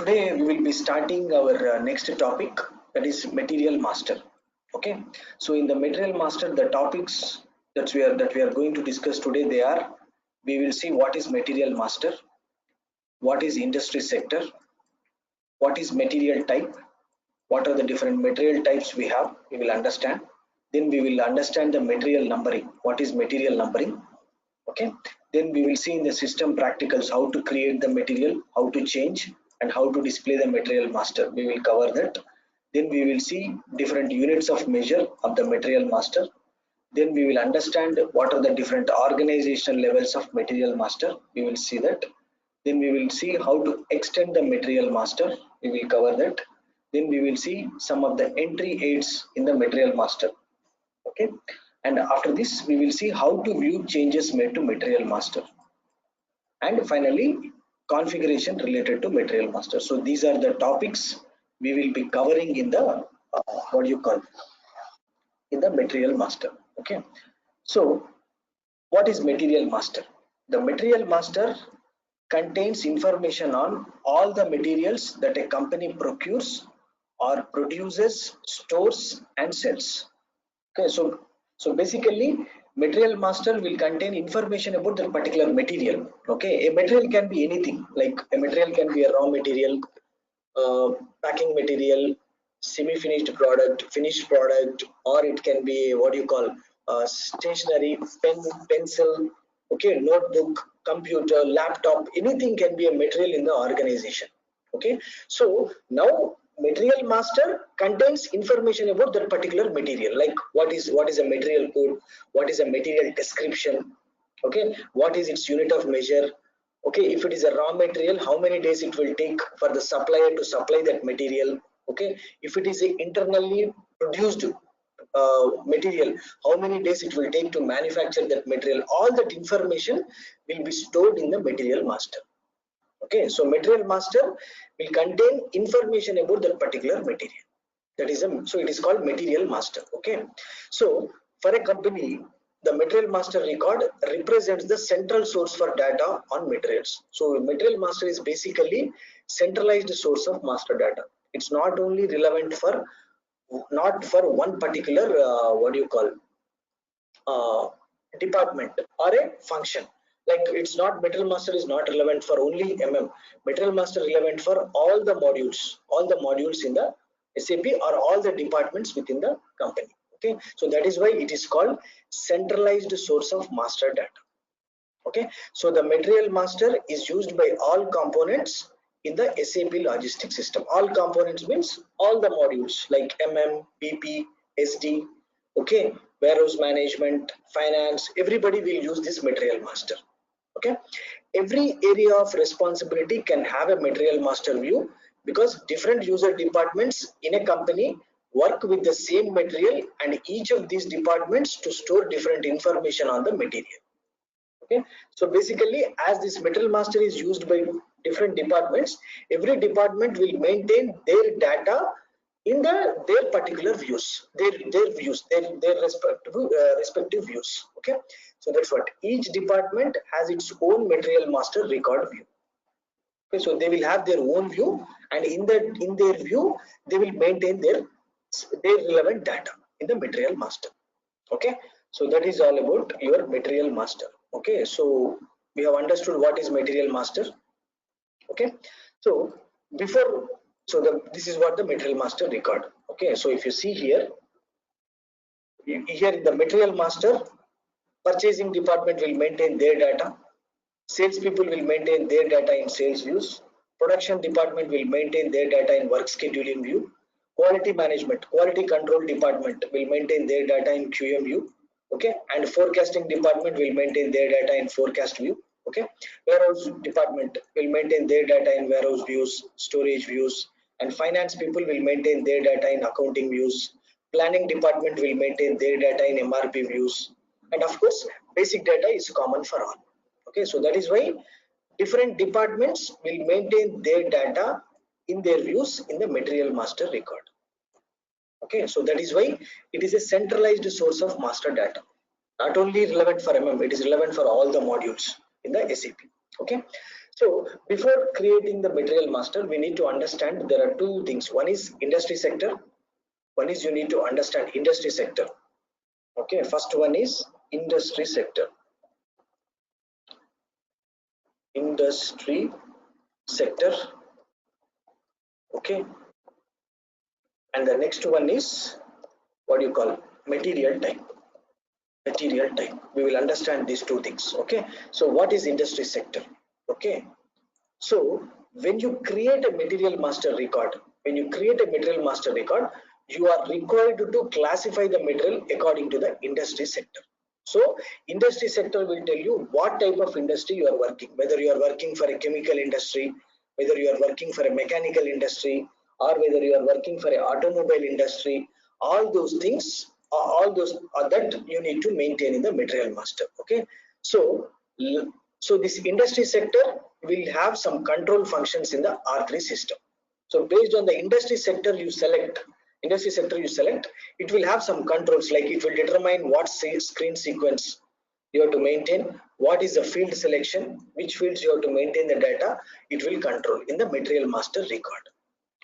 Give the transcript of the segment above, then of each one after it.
today we will be starting our next topic, that is material master. Okay, so in the material master, the topics that we are going to discuss today, they are: we will see what is material master, what is industry sector, what is material type, what are the different material types we have, we will understand. Then we will understand the material numbering, what is material numbering. Okay, then we will see in the system practicals how to create the material, how to change, and how to display the material master. We will cover that. Then we will see different units of measure of the material master. Then we will understand what are the different organizational levels of material master. We will see that. Then we will see how to extend the material master. We will cover that. Then we will see some of the entry aids in the material master. Okay, and after this we will see how to view changes made to material master, and finally configuration related to material master. So these are the topics we will be covering in the what you call in the material master. Okay, so what is material master? The material master contains information on all the materials that a company procures or produces, stores and sells. Okay, so basically material master will contain information about that particular material. Okay, a material can be anything, like a material can be a raw material, packing material, semi-finished product, finished product, or it can be what you call stationery, pen, pencil, okay, notebook, computer, laptop, anything can be a material in the organization. Okay, so now material master contains information about that particular material, like what is a material code, what is a material description, okay, what is its unit of measure, okay, if it is a raw material, how many days it will take for the supplier to supply that material, okay, if it is a internally produced material, how many days it will take to manufacture that material. All that information will be stored in the material master. Okay, so material master will contain information about that particular material. That is so it is called material master. Okay, so for a company, the material master record represents the central source for data on materials. So material master is basically centralized source of master data. It's not only relevant for one particular what do you call department or a function. Like it's not, material master is not relevant for only material master relevant for all the modules in the SAP or all the departments within the company. Okay, so that is why it is called centralized source of master data. Okay, so the material master is used by all components in the SAP logistics system. All components means all the modules like PP, SD, okay, warehouse management, finance, everybody will use this material master. Okay, every area of responsibility can have a material master view, because different user departments in a company work with the same material, and each of these departments to store different information on the material. Okay, so basically as this material master is used by different departments, every department will maintain their data in their particular views, their respective views. Okay, so that's what each department has its own material master record view. Okay, so they will have their own view, and in their view they will maintain their relevant data in the material master. Okay, so that is all about your material master. Okay, so we have understood what is material master. Okay, so this is what the material master record. Okay, so if you see here in the material master, purchasing department will maintain their data, sales people will maintain their data in sales views, production department will maintain their data in work scheduling view, quality management, quality control department will maintain their data in QM view, okay, and forecasting department will maintain their data in forecast view. Okay, warehouse department will maintain their data in warehouse views, storage views, and finance people will maintain their data in accounting views. Planning department will maintain their data in MRP views, and of course basic data is common for all. Okay, so that is why different departments will maintain their data in their views in the material master record. Okay, so that is why it is a centralized source of master data, not only relevant for it is relevant for all the modules in the SAP. Okay, So before creating the material master, we need to understand there are two things. One is industry sector. One is you need to understand industry sector. Okay, first one is industry sector. Industry sector. Okay, and the next one is what you call material type. Material type. We will understand these two things. Okay, so what is industry sector? Okay, so when you create a material master record, you are required to classify the material according to the industry sector. So industry sector will tell you what type of industry you are working, whether you are working for a chemical industry, whether you are working for a mechanical industry, or whether you are working for a automobile industry. All those things, all those that you need to maintain in the material master. Okay, so so this industry sector will have some control functions in the R3 system. So based on the industry sector you select, it will have some controls, like it will determine what screen sequence you have to maintain, what is the field selection, which fields you have to maintain the data. It will control in the material master record.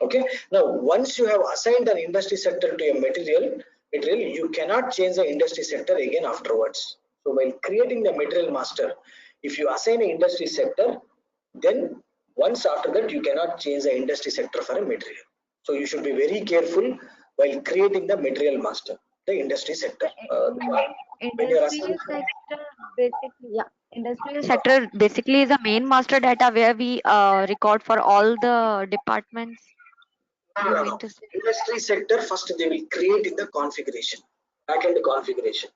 Okay, now once you have assigned an industry sector to a material, you cannot change the industry sector again afterwards. So while creating the material master, if you assign an industry sector, then once after that you cannot change the industry sector for a material. So you should be very careful while creating the material master, the industry sector. When you are Industrial sector basically, yeah. Industrial sector basically is a main master data where we record for all the departments. You no, mean no. to say? Industry sector first they will create in the configuration, backend configuration.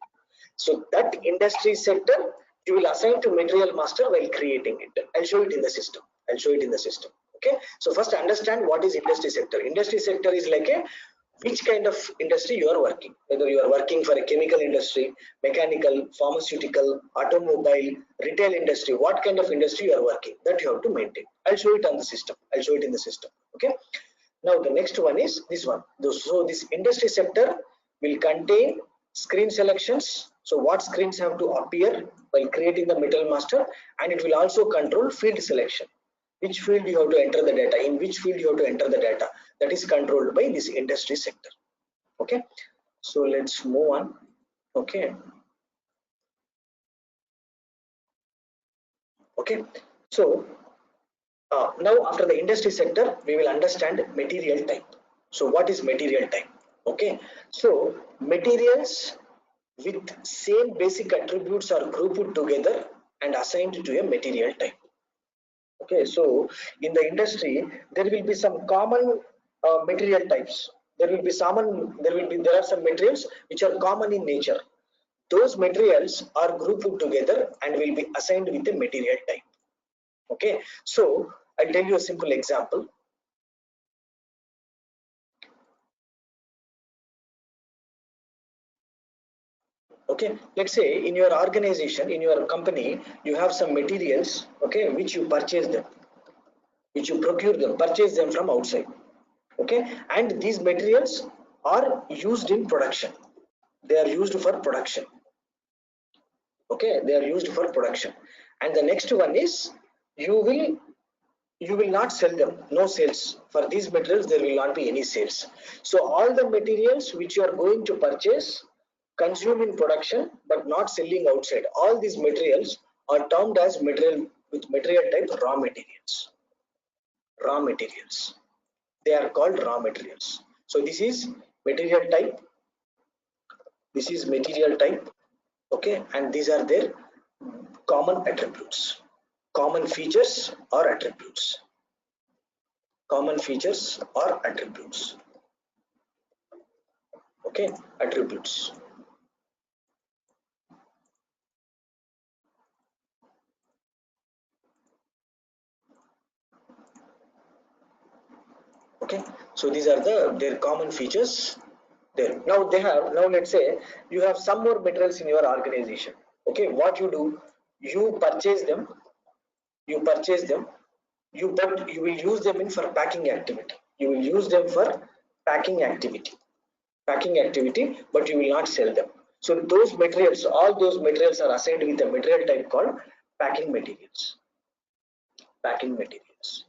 So that industry sector you will assign to material master while creating it. I'll show it in the system. Okay. So first understand what is industry sector. Industry sector is like a which kind of industry you are working. Whether you are working for a chemical industry, mechanical, pharmaceutical, automobile, retail industry, what kind of industry you are working, that you have to maintain. I'll show it on the system. I'll show it in the system. Okay. Now the next one is this one. So this industry sector will contain screen selections. So what screens have to appear while creating the material master, and it will also control field selection. Which field you have to enter the data, in which field you have to enter the data, that is controlled by this industry sector. Okay, so let's move on. Okay, okay, so now after the industry sector we will understand material type. So what is material type? Okay, so materials with same basic attributes are grouped together and assigned to a material type. Okay, so in the industry there will be some common material types. There are some materials which are common in nature. Those materials are grouped together and will be assigned with a material type. Okay, so I'll tell you a simple example. Okay, let's say in your organization, in your company, you have some materials, okay, which you purchase them, which you procure them, purchase them from outside. Okay, and these materials are used in production. They are used for production. Okay, they are used for production. And the next one is you will not sell them. No sales for these materials. There will not be any sales. So all the materials which you are going to purchase, consume in production but not selling outside, all these materials are termed as material with material type raw materials. Raw materials, they are called raw materials. So this is material type, this is material type. Okay, and these are their common attributes, common features or attributes, common features or attributes. Okay, attributes. Okay, so these are their common features there. Now let's say you have some more materials in your organization. Okay, what you do, you purchase them, you purchase them, but you will use them in for packing activity. You will use them for packing activity, but you will not sell them. So those materials, all those materials are assigned with a material type called packing materials. packing materials.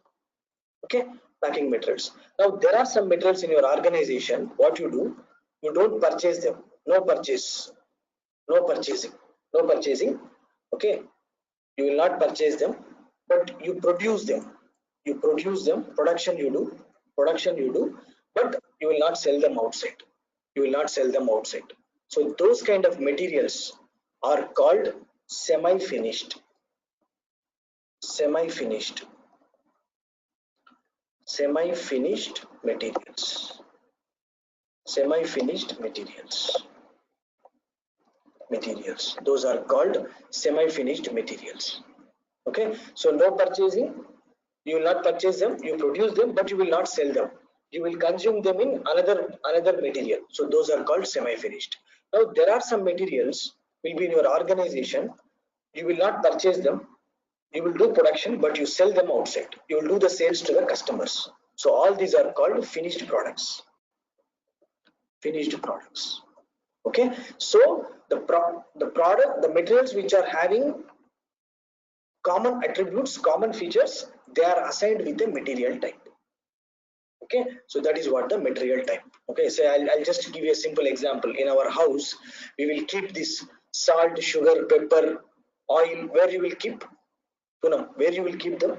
Okay, packing materials. Now there are some materials in your organization. What you do, you don't purchase them. No purchase, no purchasing, no purchasing. Okay, you will not purchase them, but you produce them. You produce them. Production you do, but you will not sell them outside. You will not sell them outside. So those kind of materials are called semi-finished. Semi-finished. Semi-finished materials. Semi-finished materials. Those are called semi-finished materials. Okay, so no purchasing. You will not purchase them. You produce them, but you will not sell them. You will consume them in another material. So those are called semi-finished. Now there are some materials will be in your organization. You will not purchase them. You will do production, but you sell them outside. You will do the sales to the customers. So all these are called finished products. Finished products. Okay, so the product, the materials which are having common attributes, common features, they are assigned with a material type. Okay, so that is what the material type. Okay, so I'll just give you a simple example. In our house, we will keep this salt, sugar, pepper, oil. Where you will keep? Poonam, where you will keep them?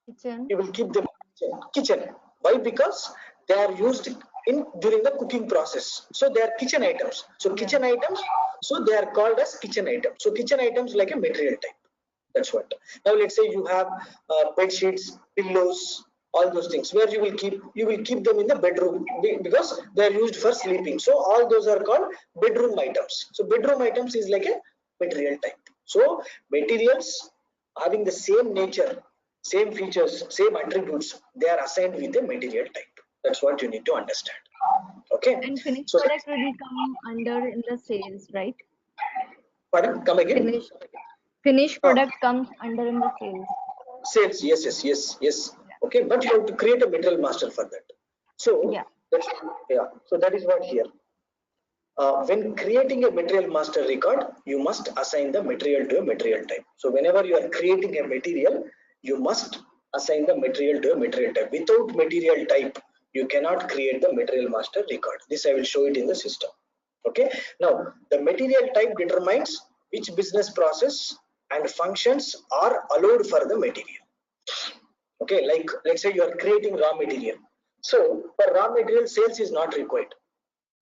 Kitchen. You will keep them in kitchen. Why? Because they are used in during the cooking process. So they are kitchen items. So kitchen items. So they are called as kitchen items. So kitchen items like a material type. That's what. Now let's say you have bed sheets, pillows, all those things. Where you will keep them in the bedroom because they are used for sleeping. So all those are called bedroom items. So bedroom items is like a material type. So materials having the same nature, same features, same attributes, they are assigned with a material type. That's what you need to understand. Okay. And finished So product will come under in the sales, right? pardon, come again. Finished product comes under in the sales. Sales, yes. Okay, but you have to create a material master for that. So Yeah. that's, yeah. So that is what here. When creating a material master record, you must assign the material to a material type. So whenever you are creating a material, you must assign the material to a material type. Without material type, you cannot create the material master record. This I will show it in the system. Okay. Now the material type determines which business process and functions are allowed for the material. Okay, like let's say you are creating raw material. So for raw material, sales is not required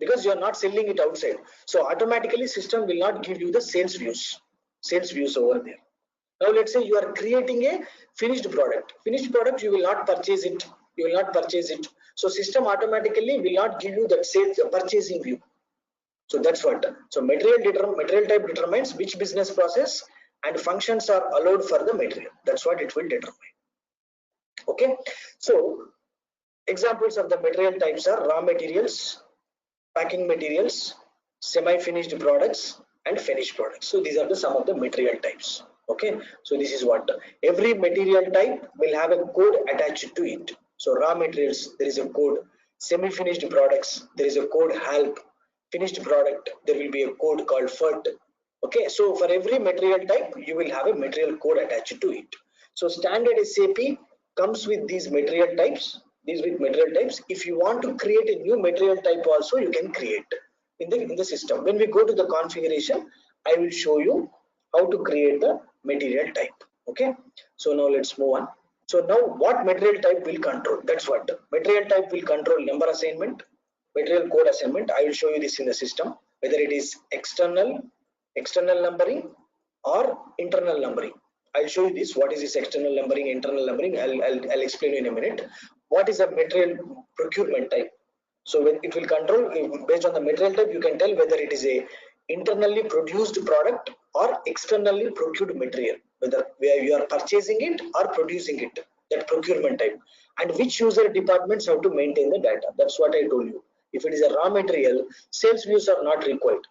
because you are not selling it outside. So automatically system will not give you the sales views over there. Now let's say you are creating a finished product. Finished product you will not purchase it. You will not purchase it. So system automatically will not give you that sales purchasing view. So that's what. So material type determines which business process and functions are allowed for the material. That's what it will determine. Okay. So examples of the material types are raw materials, packing materials, semi-finished products, and finished products. So these are the some of the material types. Okay, so this is what every material type will have a code attached to it. So raw materials, there is a code. Semi-finished products, there is a code HALP. Finished product, there will be a code called FERT. Okay, so for every material type, you will have a material code attached to it. So standard SAP comes with these material types. If you want to create a new material type also, you can create in the system. When we go to the configuration, I will show you how to create the material type. Okay, so now let's move on. So now what material type will control? That's what material type will control: number assignment, material code assignment. I will show you this in the system, whether it is external numbering or internal numbering. I'll show you this. What is this external numbering, internal numbering? I'll explain you in a minute. What is a material procurement type? So when it will control based on the material type, you can tell whether it is a internally produced product or externally procured material, whether where you are purchasing it or producing it, that procurement type, and which user departments have to maintain the data. That's what I told you. If it is a raw material, sales views are not required.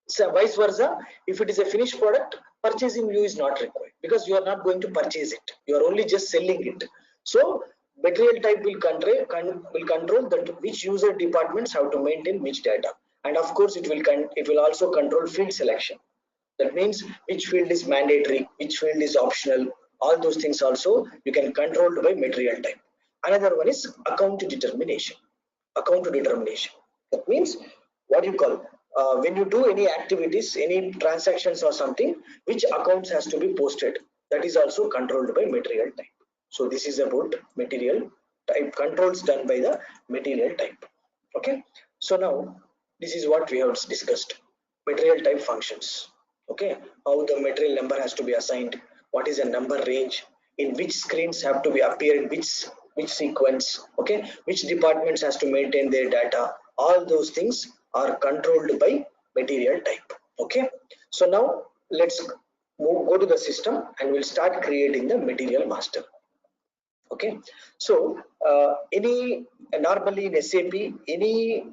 So vice versa, if it is a finished product, purchasing view is not required because you are not going to purchase it. You are only just selling it. So material type will control that which user departments have to maintain which data, and of course it will also control field selection. That means which field is mandatory, which field is optional, All those things also you can control by material type. Another one is account determination. Account determination. That means what you call when you do any activities, any transactions or something, which accounts has to be posted. That is also controlled by material type. So this is about material type controls done by the material type. Okay. So now this is what we have discussed. Material type functions. Okay, how the material number has to be assigned, what is a number range, in which screens have to be appear in which sequence, okay, which departments has to maintain their data. All those things are controlled by material type. Okay, so now let's go to the system and we'll start creating the material master. Okay, so any normally in SAP, any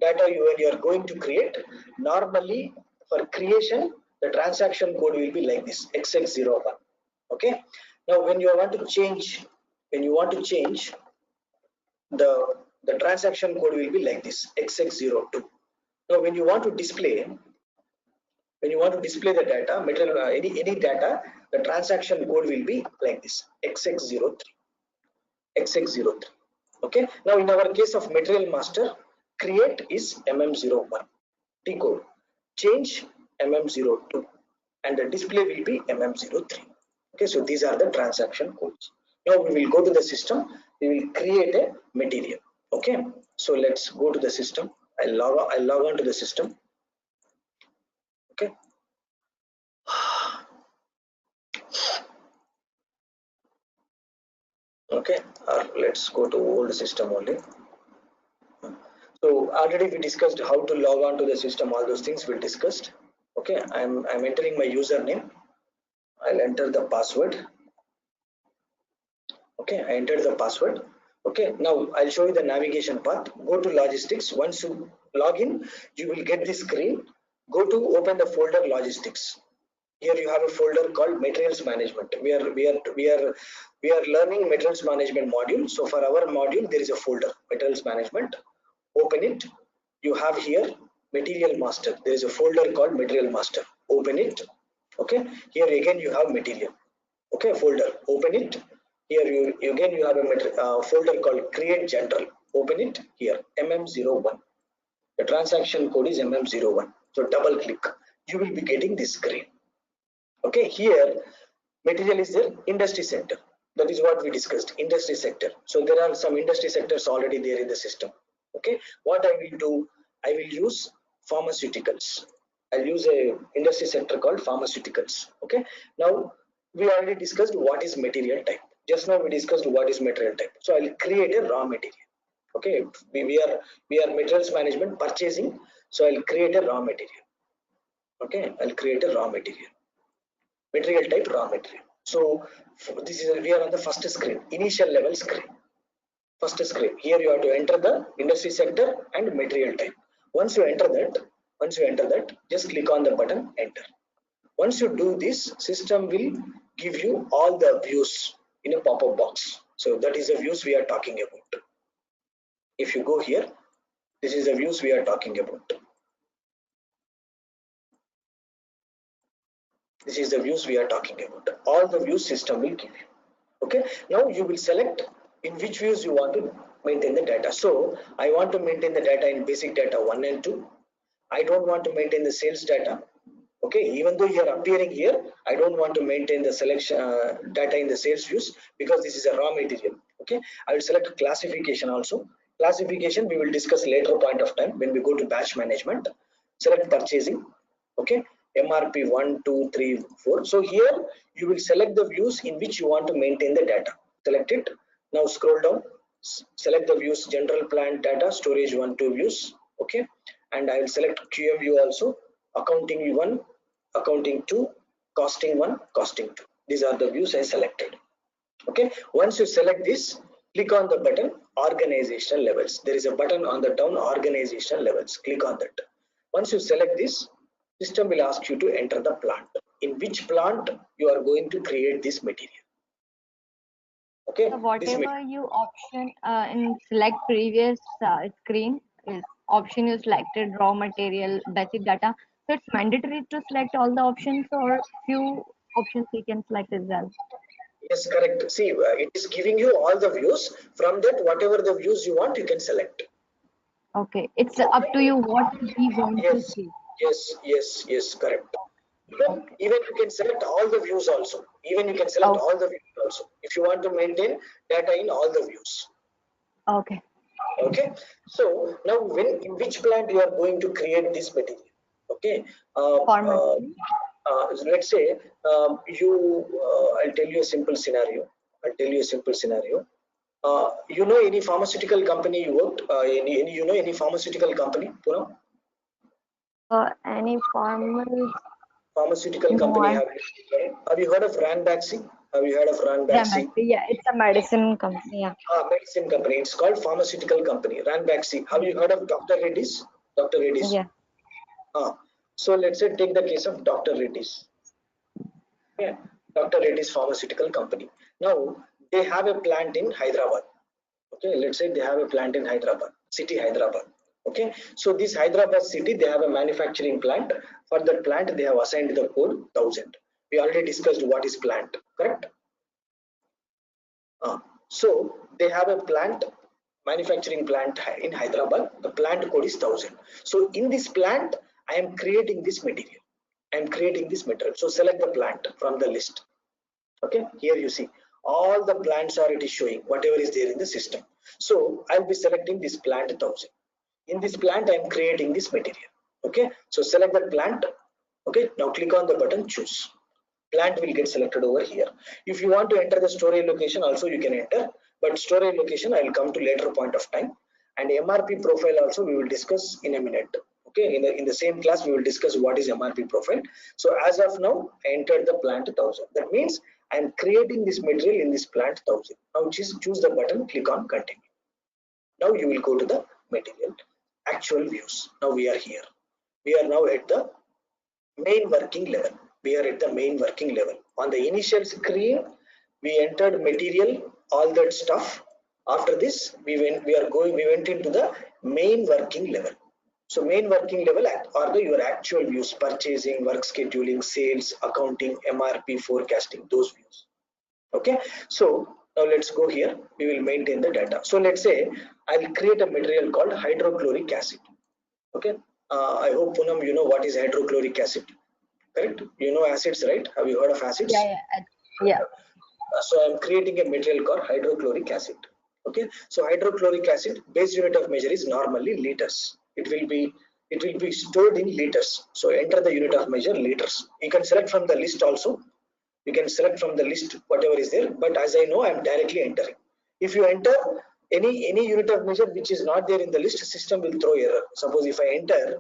data when you are going to create, normally for creation the transaction code will be like this XX01. Okay, now when you want to change, when you want to change the transaction code will be like this XX02. Now when you want to display, when you want to display the data material any data, the transaction code will be like this XX03. XX03. Okay, now in our case of material master, create is mm01 T code, change mm02, and the display will be mm03. Okay, so these are the transaction codes. Now we will go to the system, we will create a material. Okay, so let's go to the system. I'll log on to the system. Okay, okay, let's go to old system only. So already we discussed how to log on to the system, all those things we discussed. Okay, I'm entering my username. I'll enter the password. Okay, I entered the password. Okay, now I'll show you the navigation path. Go to logistics. Once you log in, you will get this screen. Go to open the folder logistics. Here you have a folder called materials management. We are learning materials management module. So for our module, there is a folder materials management. Open it. You have here material master. There is a folder called material master. Open it. Okay, here again you have material. Okay, folder. Open it. Here you again you have a folder called create general. Open it here mm01. The transaction code is mm01. So double click. You will be getting this screen. Okay, here material is the industry sector. That is what we discussed, industry sector. So there are some industry sectors already there in the system. Okay, what I will do, I will use pharmaceuticals. I'll use a industry sector called pharmaceuticals. Okay, now we already discussed what is material type. Just now we discussed what is material type. So I'll create a raw material. Okay, we are materials management purchasing. So I'll create a raw material. Okay, I'll create a raw material. Material type raw material. So this is we are on the first screen, initial level screen. First screen. Here you have to enter the industry sector and material type. Once you enter that, just click on the button enter. Once you do this, system will give you all the views in a pop-up box. So that is the views we are talking about. If you go here, this is the views we are talking about. This is the views we are talking about. All the views system will give you. Okay, now you will select in which views you want to maintain the data. So I want to maintain the data in basic data 1 and 2. I don't want to maintain the sales data. Okay, even though you are appearing here, I don't want to maintain the selection data in the sales views because this is a raw material. Okay, I will select classification also. Classification we will discuss later point of time when we go to batch management. Select purchasing. Okay, MRP 1, 2, 3, 4. So here you will select the views in which you want to maintain the data. Select it. Now scroll down. Select the views general plant data storage 1, 2 views. Okay, and I will select QM view also. Accounting 1, accounting 2, costing 1, costing 2. These are the views I selected. Okay, once you select this, click on the button organizational levels. There is a button on the down organizational levels. Click on that. Once you select this, system will ask you to enter the plant. In which plant you are going to create this material. Okay, So whatever you option in select previous screen is option you selected raw material basic data. So it's mandatory to select all the options or few options you can select as well. Yes, correct. See, it is giving you all the views. From that, whatever the views you want, you can select. Okay, it's up to you what we want to Yes, see. yes, correct. Even you can select all the views also. Even you can select Okay, all the views also. If you want to maintain data in all the views. okay. Okay. So now, in which plant you are going to create this material? Okay. Pharmacy. Let's say I'll tell you a simple scenario. I'll tell you a simple scenario. You know any pharmaceutical company you worked? Any you know any pharmaceutical company? Poonam? Any formal? Pharmaceutical No, company I have you heard of Ranbaxy? Have you heard of Ranbaxy? yeah, it's a medicine company. Yeah, Medicine company. It's called pharmaceutical company. Ranbaxy. Have yeah, you heard of Dr. Reddy's? Dr. Reddy's. yeah. So let's say take the case of Dr. Reddy's. Yeah, Dr. Reddy's pharmaceutical company. Now they have a plant in Hyderabad. Okay, let's say they have a plant in Hyderabad, city Hyderabad. Okay, so this Hyderabad city, they have a manufacturing plant. For that plant, they have assigned the code 1000. We already discussed what is plant, correct? So they have a plant, manufacturing plant in Hyderabad. The plant code is 1000. So in this plant, I am creating this material. I am creating this material. So select the plant from the list. Okay, here you see all the plants are it is showing whatever is there in the system. So I'll be selecting this plant 1000. In this plant, I am creating this material. Okay, so select that plant. Okay, now click on the button choose. Plant will get selected over here. If you want to enter the storage location also you can enter, but storage location I will come to later point of time. And MRP profile also we will discuss in a minute. Okay, in the same class we will discuss what is MRP profile. So as of now I entered the plant 1000. That means I am creating this material in this plant 1000. Now choose the button, click on continue. Now you will go to the material actual views. Now we are here. We are now at the main working level. We are at the main working level. On the initial screen, we entered material, all that stuff. After this, we went into the main working level. So main working level are your actual views: purchasing, work scheduling, sales, accounting, MRP, forecasting, those views. Okay. So now let's go here. We will maintain the data. So let's say I'll create a material called hydrochloric acid. Okay. I hope Poonam, you know what is hydrochloric acid. Correct? You know acids, right? Have you heard of Yeah, acids? yeah, yeah. So I'm creating a material called hydrochloric acid. Okay. So hydrochloric acid base unit of measure is normally liters. It will be stored in liters. So enter the unit of measure liters. You can select from the list also. You can select from the list whatever is there. But as I know, I'm directly entering. If you enter any unit of measure which is not there in the list, system will throw error. Suppose if I enter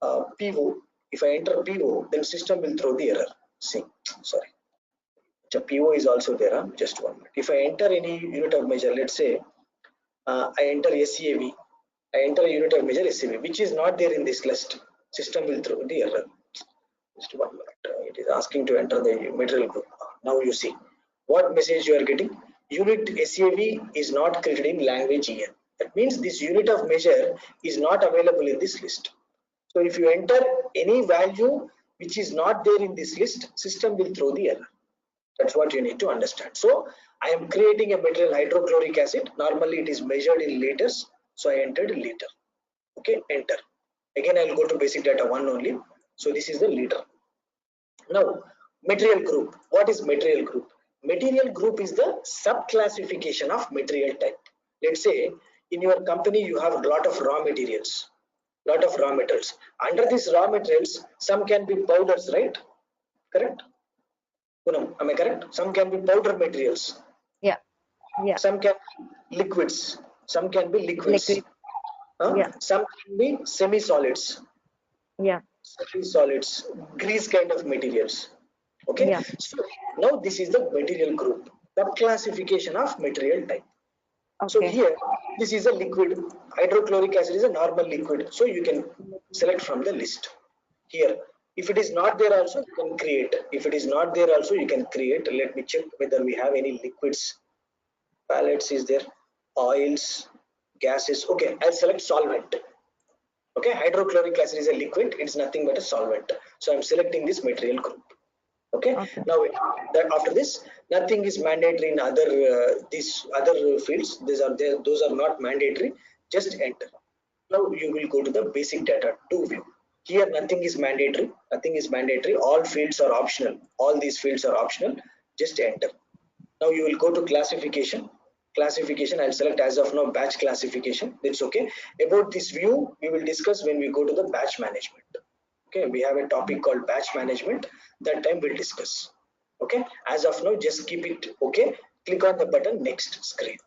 PO, if I enter PO, then system will throw the error. See, sorry. So PO is also there. Just 1 minute. If I enter any unit of measure, let's say I enter SAV, I enter a unit of measure SAV, which is not there in this list. System will throw the error. Just 1 minute. It is asking to enter the material group. Now you see what message you are getting. Unit SAV is not created in language EN. That means this unit of measure is not available in this list. So if you enter any value which is not there in this list, system will throw the error. That's what you need to understand. So I am creating a material hydrochloric acid. Normally it is measured in liters. So I entered liter. Okay, enter. Again I will go to basic data 1 only. So this is the liter. Now material group. What is material group? Material group is the sub-classification of material type. Let's say in your company you have a lot of raw materials. Lot of raw materials. Under these raw materials, some can be powders, right? Correct? Poonam, am I correct? Some can be powder materials. Yeah, yeah. Some can be liquids. Some can be liquids. Liquid. Yeah, Some can be semi-solids. yeah, Semi-solids, grease kind of materials. Okay. yeah. So now this is the material group. The classification of material type. So Okay. here, this is a liquid. Hydrochloric acid is a normal liquid. So you can select from the list. Here, if it is not there also, you can create. If it is not there also, you can create. Let me check whether we have any liquids. Palettes is there. Oils, gases. Okay, I'll select solvent. Okay, hydrochloric acid is a liquid. It's nothing but a solvent. So I'm selecting this material group. Okay. Okay. Now after this, nothing is mandatory in other these other fields. Those are not mandatory. Just enter. Now you will go to the basic data 2 view. Here nothing is mandatory. Nothing is mandatory. All fields are optional. All these fields are optional. Just enter. Now you will go to classification. Classification, I'll select as of now batch classification. It's okay. About this view, we will discuss when we go to the batch management. Okay, we have a topic called batch management. That time we'll discuss. Okay, as of now, just keep it okay. Click on the button next screen.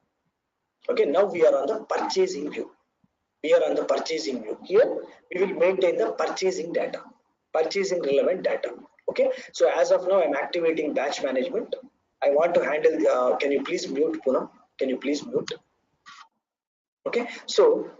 Okay, now we are on the purchasing view. We are on the purchasing view. Here we will maintain the purchasing data, purchasing relevant data. Okay, so as of now I'm activating batch management. I want to handle can you please mute, Poonam? Can you please mute? Okay, so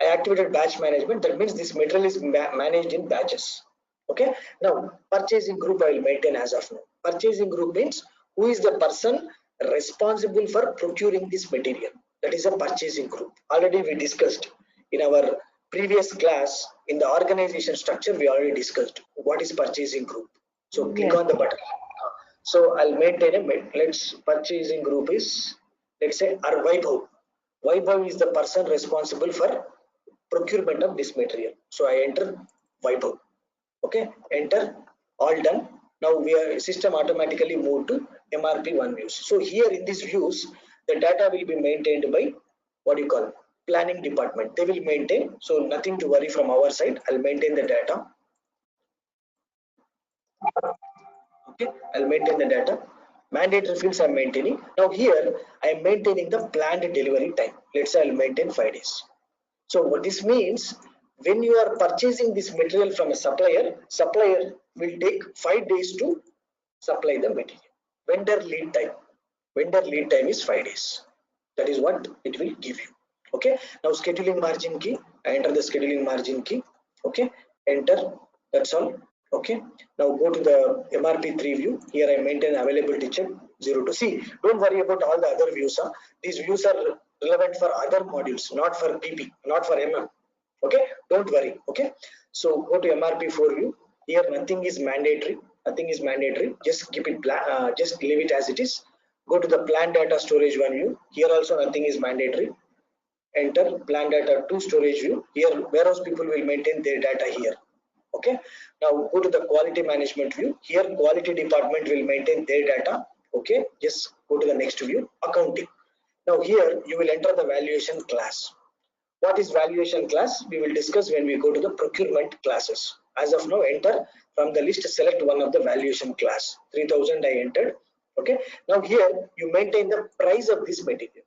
I activated batch management. That means this material is managed in batches. Okay, now purchasing group I will maintain as of now. Purchasing group means who is the person responsible for procuring this material. That is a purchasing group. Already we discussed in our previous class in the organization structure. We already discussed what is purchasing group. So click Yes. on the button. So I'll maintain a let's purchasing group is, let's say, our Vaibhav. Vaibhav is the person responsible for procurement of this material. So I enter Vaibhav. Okay, enter, all done. Now we are system automatically moved to MRP1 views. So here in these views, the data will be maintained by what you call planning department. They will maintain, so nothing to worry from our side. I'll maintain the data. Okay, I'll maintain the data. Mandatory fields I'm maintaining. Now here I am maintaining the planned delivery time. Let's say I'll maintain 5 days. So what this means, when you are purchasing this material from a supplier, supplier will take 5 days to supply the material. Vendor lead time is 5 days. That is what it will give you. Okay. Now scheduling margin key. I enter the scheduling margin key. Okay. Enter. That's all. Okay. Now go to the MRP3 view. Here I maintain availability check 0 to C. Don't worry about all the other views. Huh? These views are relevant for other modules, not for PP, not for MM. Okay. Don't worry. Okay. So go to MRP4 view. Here nothing is mandatory. Nothing is mandatory. Just keep it. Just leave it as it is. Go to the plan data storage one view. Here also nothing is mandatory. Enter plan data to storage view. Here warehouse people will maintain their data here. Okay. Now go to the quality management view. Here quality department will maintain their data. Okay. Just go to the next view. Accounting. Now here you will enter the valuation class. What is valuation class? We will discuss when we go to the procurement classes. As of now, enter from the list, select one of the valuation class. 3000 I entered. Okay. Now here you maintain the price of this material.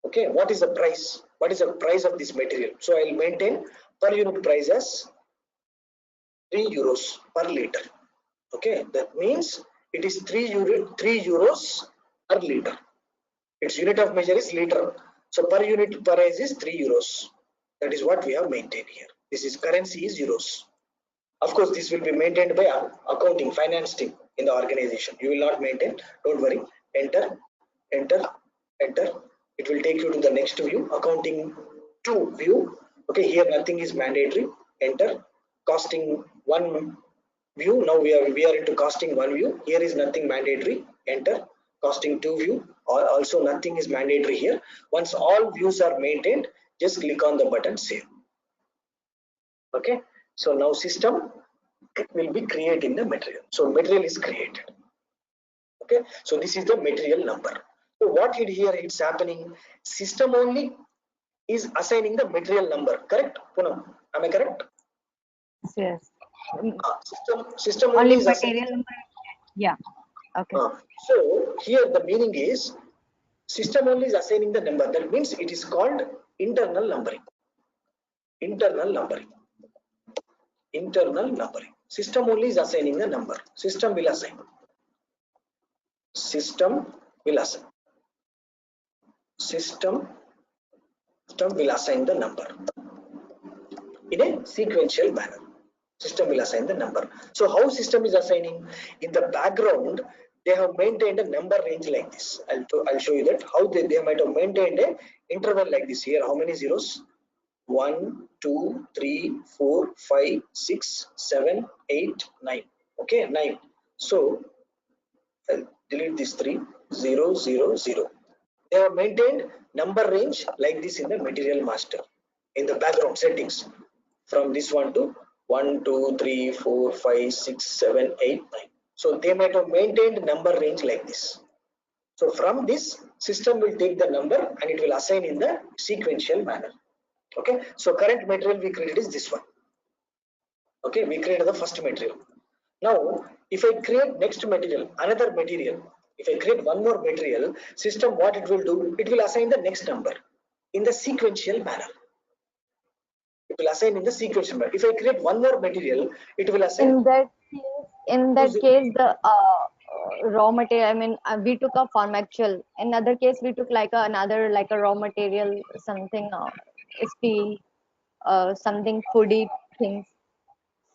Okay. What is the price? What is the price of this material? So I'll maintain per unit price as 3 euros per liter. Okay. That means it is 3 euros per liter. Its unit of measure is liter. So per unit price is 3 euros. That is what we have maintained here. This is currency is euros. Of course, this will be maintained by accounting, finance team in the organization. You will not maintain. Don't worry. Enter, enter, enter. It will take you to the next view. Accounting 2 view. Okay, here nothing is mandatory. Enter. Costing 1 view. Now we are into costing 1 view. Here is nothing mandatory. Enter. Costing 2 view. Also nothing is mandatory here. Once all views are maintained, just click on the button save. Okay. So now system will be creating the material. So material is created. Okay. So this is the material number. So what here it's happening? System only is assigning the material number. Correct? Poonam, am I correct? Yes. System only Only is assigning. material number. Yeah. Okay. So here the meaning is system only is assigning the number. That means it is called internal numbering. Internal numbering. Internal numbering. System only is assigning the number. System will assign. System will assign. System will assign the number in a sequential manner. System will assign the number. So how system is assigning? In the background, they have maintained a number range like this. I'll show you that how they might have maintained a interval like this. Here, how many zeros? 1, 2, 3, 4, 5, 6, 7, 8, 9. Okay, 9. So I'll delete these 3, 0, 0, 0. They have maintained number range like this in the material master in the background settings from this one to 1, 2, 3, 4, 5, 6, 7, 8, 9. So they might have maintained number range like this. So from this, system will take the number and it will assign in the sequential manner. Okay. So current material we created is this one. Okay, we created the first material. Now, if I create next material, another material, if I create one more material, system what it will do? It will assign the next number in the sequential manner. It will assign in the sequential manner. If I create one more material, it will assign. In that case, the raw material. I mean, we took a form actual. In other case, we took like another like a raw material, something steel, something foodie things.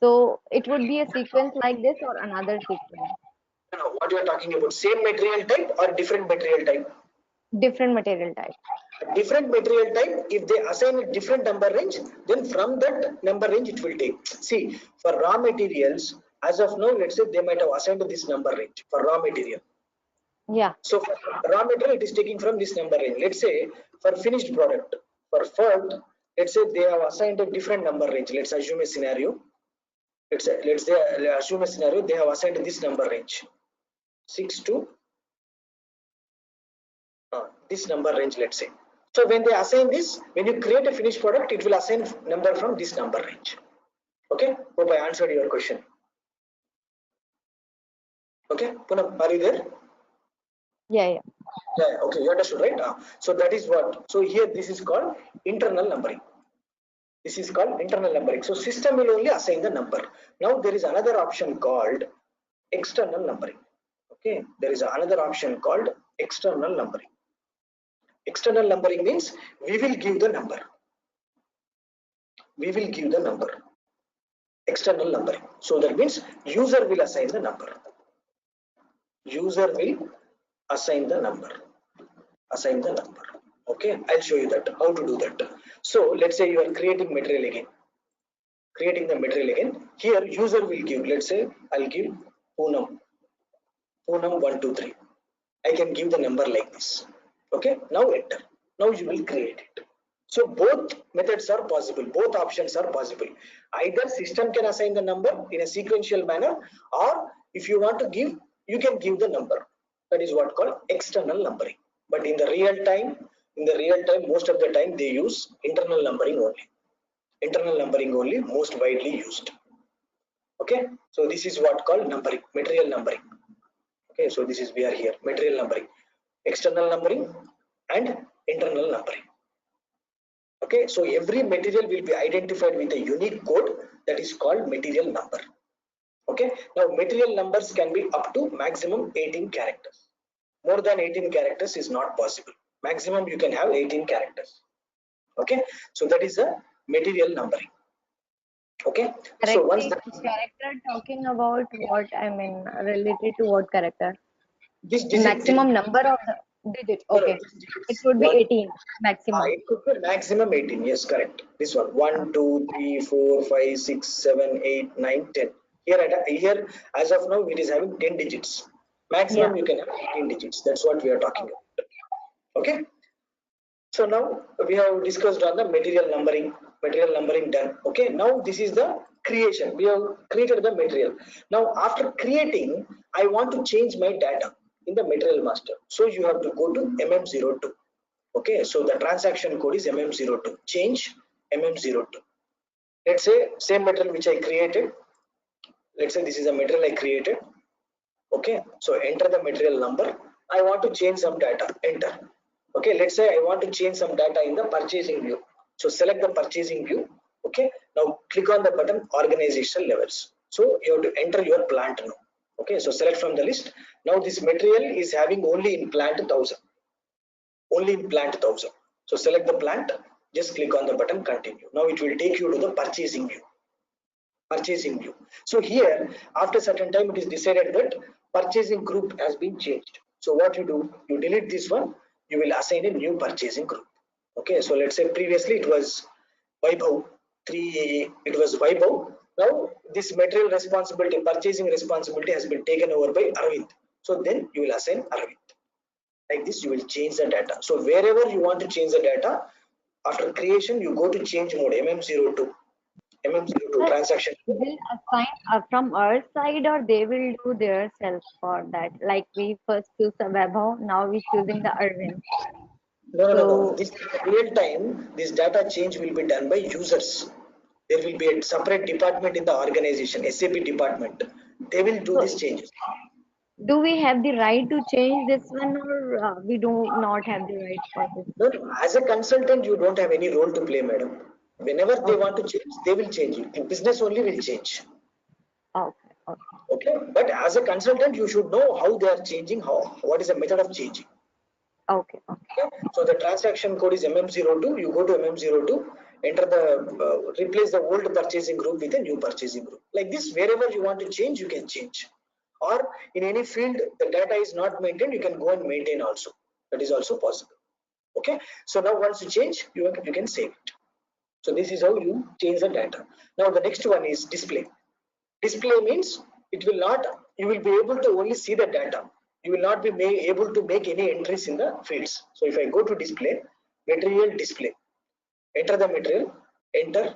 So it would be a sequence like this or another sequence. No, what you are talking about? Same material type or different material type? Different material type. Different material type, if they assign a different number range, then from that number range it will take. See, for raw materials, as of now, let's say they might have assigned this number range for raw material. Yeah. So for raw material, it is taking from this number range. Let's say for finished product, for FERT, let's say they have assigned a different number range. Let's assume a scenario. Let's say assume a scenario. They have assigned this number range, 6 to this number range. Let's say. So when they assign this, when you create a finished product, it will assign number from this number range. Okay. Hope I answered your question. Okay. Poonam, are you there? Yeah. Yeah, okay, you understood, right? So that is what. So here this is called internal numbering. This is called internal numbering. So system will only assign the number. Now there is another option called external numbering. Okay, there is another option called external numbering. External numbering means we will give the number. We will give the number. External numbering. So that means user will assign the number. User will assign the number. Assign the number. Okay, I'll show you that how to do that. So let's say you are creating material again. Creating the material again. Here user will give. Let's say I'll give Poonam. Poonam 1, 2, 3. I can give the number like this. Okay, now enter. Now you will create it. So both methods are possible. Both options are possible. Either system can assign the number in a sequential manner, or if you want to give, you can give the number. That is what called external numbering. But in the real time, most of the time they use internal numbering only. Internal numbering only most widely used. Okay, so this is what called numbering, material numbering. Okay, so this is we are here, material numbering, external numbering and internal numbering. Okay, so every material will be identified with a unique code that is called material number. Okay, now material numbers can be up to maximum 18 characters. More than 18 characters is not possible. Maximum you can have 18 characters. Okay, so that is a material numbering. Okay, so once Correctly, character talking about what, I mean, related to what character? this Maximum number of the digit. Okay. It would be what 18 maximum. it could be maximum 18. Yes, correct. This one 1, 2, 3, 4, 5, 6, 7, 8, 9, 10. Here as of now it is having 10 digits. Yeah. Maximum you can have 18 digits. That's what we are talking about. Okay. So now we have discussed on the material numbering done. Okay, now this is the creation. We have created the material. Now after creating, I want to change my data in the material master. So you have to go to MM02. Okay, so the transaction code is MM02. Change MM02. Let's say same material which I created. Let's say this is a material I created. Okay, so enter the material number. I want to change some data. Enter. Okay, let's say I want to change some data in the purchasing view. So select the purchasing view. Okay, now click on the button organizational levels. So you have to enter your plant now. Okay, so select from the list. Now this material is having only in plant 1000. Only in plant 1000. So select the plant. Just click on the button continue. Now it will take you to the purchasing view. Purchasing view. So here after certain time it is decided that purchasing group has been changed. So what you do, you delete this one, you will assign a new purchasing group. Okay, so let's say previously it was Vaibhav 3AA, it was Vaibhav Now this material responsibility, purchasing responsibility has been taken over by Arvind. So then you will assign Arvind. Like this, you will change the data. So wherever you want to change the data, after creation, you go to change mode, MM02, MM02 Sir, transaction. will assign from our side or they will do their self for that? Like we first choose the Vaibhav, now we choosing the Arvind. No. So This real time, this data change will be done by users. There will be a separate department in the organization, SAP department. They will do so these changes. do we have the right to change this one or we do not have the right for this? No, as a consultant, you don't have any role to play, madam. Whenever they Okay, want to change, they will change it. The business only will change. okay, okay, Okay, but as a consultant, you should know how they are changing, what is the method of changing. okay, okay, Okay, so the transaction code is MM02. You go to MM02, enter the replace the old purchasing group with a new purchasing group. Like this, wherever you want to change, you can change. Or in any field, the data is not maintained, you can go and maintain also. That is also possible. Okay, so now once you change, you can save it. So this is how you change the data. Now the next one is display. Display means it will not, you will be able to only see the data. You will not be able to make any entries in the fields. So if I go to display, material display, enter the material, enter,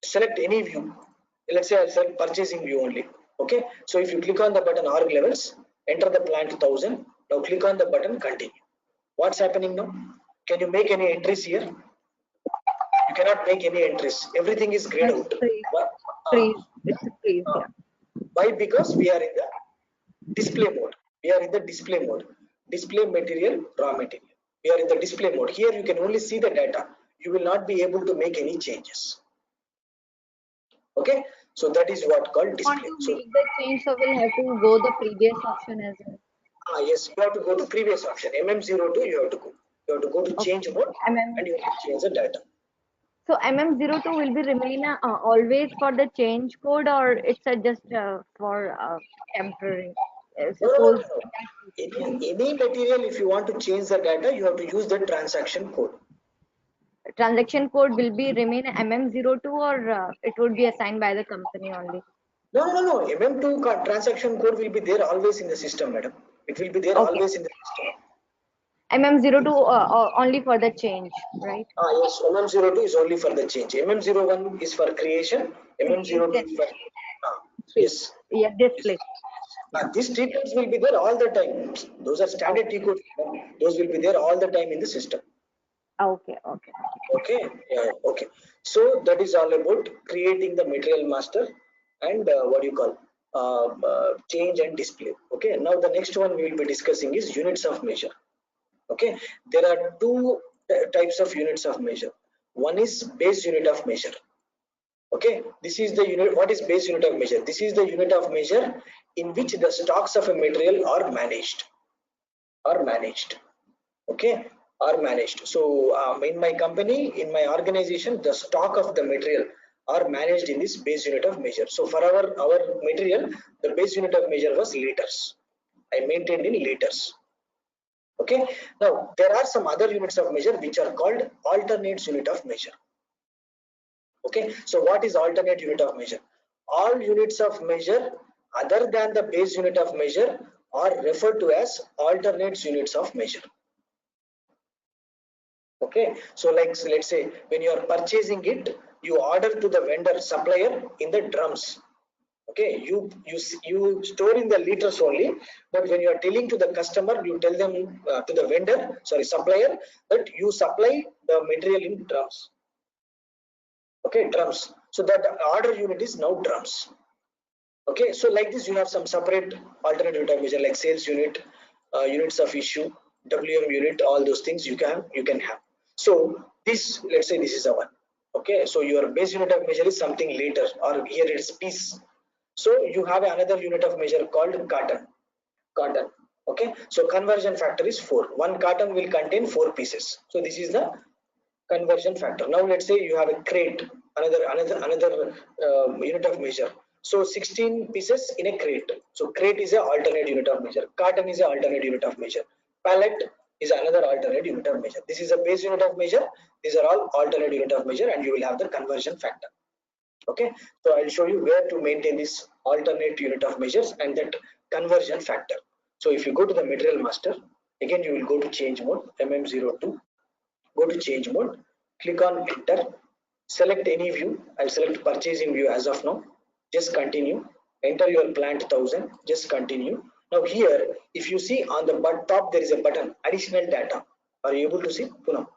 select any view. Let's say I'll select purchasing view only. Okay, so if you click on the button org levels, enter the plant 1000. Now click on the button continue. What's happening now? Can you make any entries here? You cannot make any entries. Everything is grayed it's out. freeze, Why? freeze, it's a freeze, Uh, yeah. why? Because we are in the display mode. We are in the display mode. Display material, raw material. We are in the display mode. Here you can only see the data. You will not be able to make any changes. Okay, so that is what called Want display. to So make the change, so we'll have to go the previous option as well. yes, you have to go to previous option. MM02 you have to go. You have to go to Okay. change mode MM and you have to change the data. so MM02 will be remain always for the change code or it's just for temporary. No, no, no, Suppose no, no. in that case, Any material, if you want to change the data, you have to use the transaction code. transaction code will be remain MM02 or it would be assigned by the company only. No. MM2 transaction code will be there always in the system, madam. It will be there Okay. always in the system. MM02 only for the change, right? Yes, MM02 is only for the change. MM01 is for creation. MM02 Creation, is for see, yes. yeah, Yes. display. Yeah. These T codes will be there all the time. Those are standard T Okay. codes. Those will be there all the time in the system. Okay. Okay. Okay, yeah, okay. So that is all about creating the material master and what you call change and display. Okay, now the next one we will be discussing is units of measure. Okay, there are two types of units of measure. One is base unit of measure. Okay, this is the unit. What is base unit of measure? This is the unit of measure in which the stocks of a material are managed. Are managed. Okay, are managed. So in my company, in my organization, the stock of the material are managed in this base unit of measure. So for our material, the base unit of measure was liters. I maintained in liters. Okay, now there are some other units of measure which are called alternates unit of measure. Okay, so what is alternate unit of measure? All units of measure other than the base unit of measure are referred to as alternates units of measure. Okay, so like, so let's say when you are purchasing it, you order to the vendor supplier in the drums. Okay, you store in the liters only, but when you are telling to the customer, you tell them to the vendor, sorry, supplier, that you supply the material in drums. Okay, drums. So that order unit is now drums. Okay, so like this, you have some separate alternate unit of measure like sales unit, units of issue, WM unit, all those things you can have. So this, let's say this is a one. Okay, so your base unit of measure is something later, or here it is piece. So you have another unit of measure called carton. Carton. Okay, so conversion factor is 4. One carton will contain 4 pieces. So this is the conversion factor. Now let's say you have a crate, another unit of measure. So 16 pieces in a crate. So crate is a alternate unit of measure. Carton is a alternate unit of measure. Pallet is another alternate unit of measure. This is a base unit of measure. These are all alternate unit of measure, and you will have the conversion factor. Okay, so I'll show you where to maintain this alternate unit of measures and that conversion factor. So if you go to the material master, again you will go to change mode, mm02, go to change mode, click on enter, select any view. I'll select purchasing view as of now. Just continue. Enter your plant 1000. Just continue. Now here, if you see on the top, there is a button additional data. Are you able to see? Punam.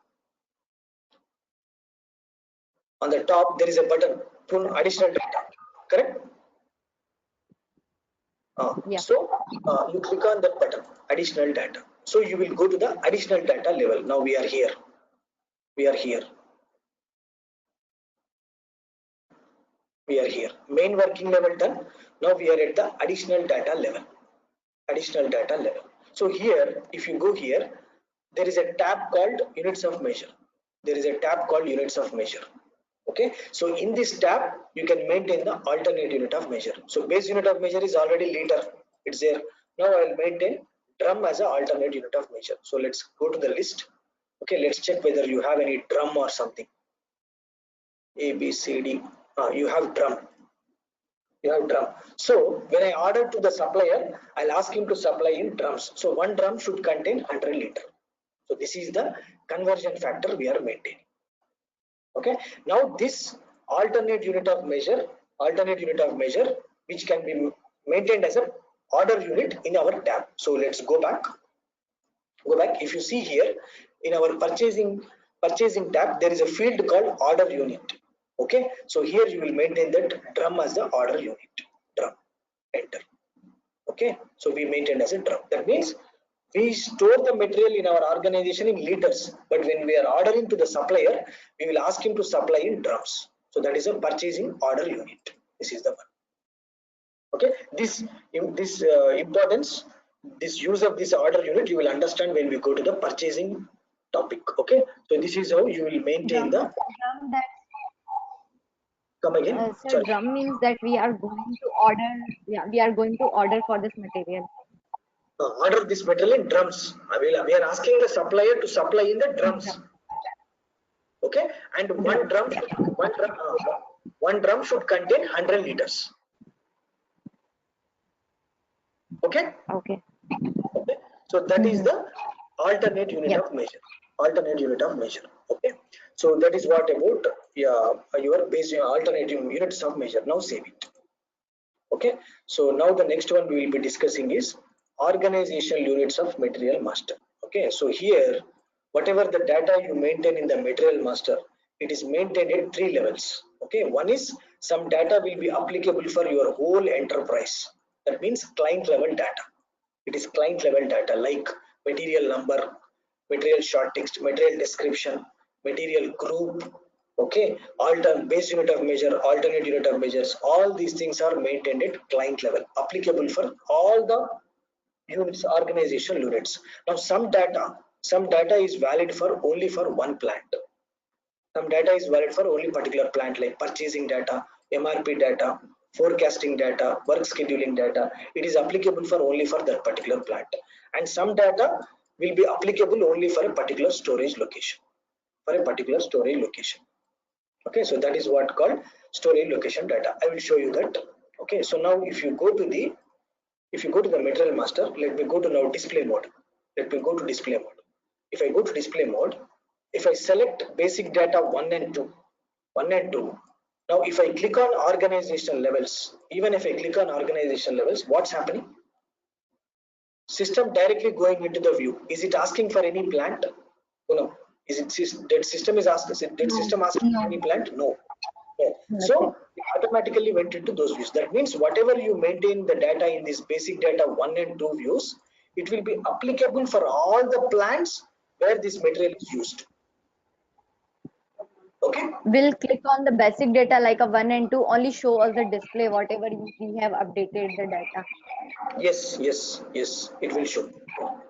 On the top, there is a button additional data. Correct? Yeah. So you click on that button additional data. So you will go to the additional data level. Now we are here. We are here. We are here. Main working level done. Now we are at the additional data level. Additional data level. So here, if you go here, there is a tab called units of measure. There is a tab called units of measure. Okay, so in this tab you can maintain the alternate unit of measure. So base unit of measure is already liter, it's there. Now I will maintain drum as an alternate unit of measure. So let's go to the list. Okay, let's check whether you have any drum or something. A, B, C, D. You have drum. You have drum. So when I order to the supplier, I'll ask him to supply in drums. So one drum should contain 100 liter. So this is the conversion factor we are maintaining. Okay, now this alternate unit of measure, which can be maintained as a order unit in our tab. So let's go back. If you see here in our purchasing tab, there is a field called order unit. Okay, so here you will maintain that drum as the order unit. Drum, enter. Okay, so we maintain as a drum. That means we store the material in our organization in liters, but when we are ordering to the supplier, we will ask him to supply in drums. So that is a purchasing order unit. This is the one. Okay, this importance, this use of this order unit, you will understand when we go to the purchasing topic. Okay, so this is how you will maintain the. Drum that, Come again. sir, Sorry. drum means that we are going to order. Yeah, we are going to order for this material. Order this material in drums. We are asking the supplier to supply in the drums. Okay, and one drum should contain 100 liters. Okay. Okay. Okay, so that is the alternate unit of measure. Okay, so that is what about your base alternate units of measure. Now save it. Okay, so now the next one we will be discussing is organizational units of material master. Okay, so here whatever the data you maintain in the material master, it is maintained at 3 levels. Okay, one is some data will be applicable for your whole enterprise. That means client level data. It is client level data like material number, material short text, material description, material group. Okay, base unit of measure, alternate unit of measures, all these things are maintained at client level, applicable for all the units, organizational units. Now some data is valid for only for one plant. Some data is valid for only particular plant, like purchasing data, MRP data, forecasting data, work scheduling data. It is applicable for only for that particular plant. And some data will be applicable only for a particular storage location. Okay, so that is what called storage location data. I will show you that. Okay, so now if you go to the material master, let me go to now display mode. If I go to display mode, if I select basic data 1 and 2, now if I click on organizational levels, what's happening? System directly going into the view. Is it asking for any plant? No. Is it that system is asking? Did system ask for any plant? No. So it automatically went into those views. That means whatever you maintain the data in this basic data 1 and 2 views, it will be applicable for all the plants where this material is used. Okay, We'll click on the basic data like a 1 and 2, only show us the display whatever we have updated the data. yes, it will show.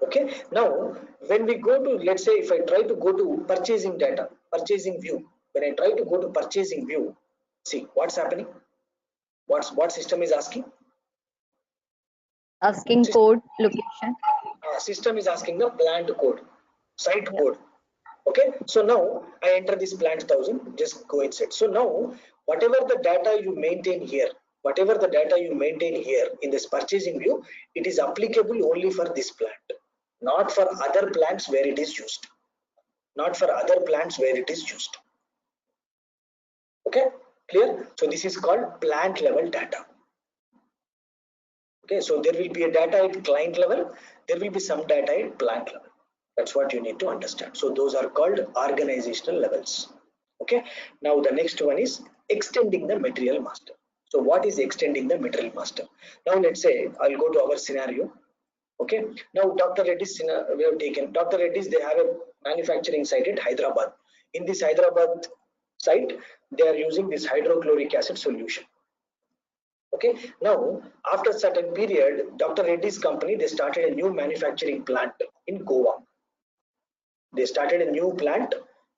Okay, now when we go to, let's say if I try to go to purchasing view, when I try to go to purchasing view, see what's happening. What system is asking? Asking code, location. System is asking the plant code, site code. Okay, so now I enter this plant 1000, just go inside. So now whatever the data you maintain here, whatever the data you maintain here in this purchasing view, it is applicable only for this plant, not for other plants where it is used, not for other plants where it is used. Okay, clear? So this is called plant level data. Okay, so there will be a data at client level, there will be some data at plant level. That's what you need to understand. So those are called organizational levels. Okay, now the next one is extending the material master. So what is extending the material master? Now let's say I'll go to our scenario. Okay, now Dr. Reddy's we have taken Dr. Reddy's, they have a manufacturing site at Hyderabad. In this Hyderabad site, they are using this hydrochloric acid solution. Okay, now after certain period, Dr. Reddy's company, they started a new manufacturing plant in Goa. They started a new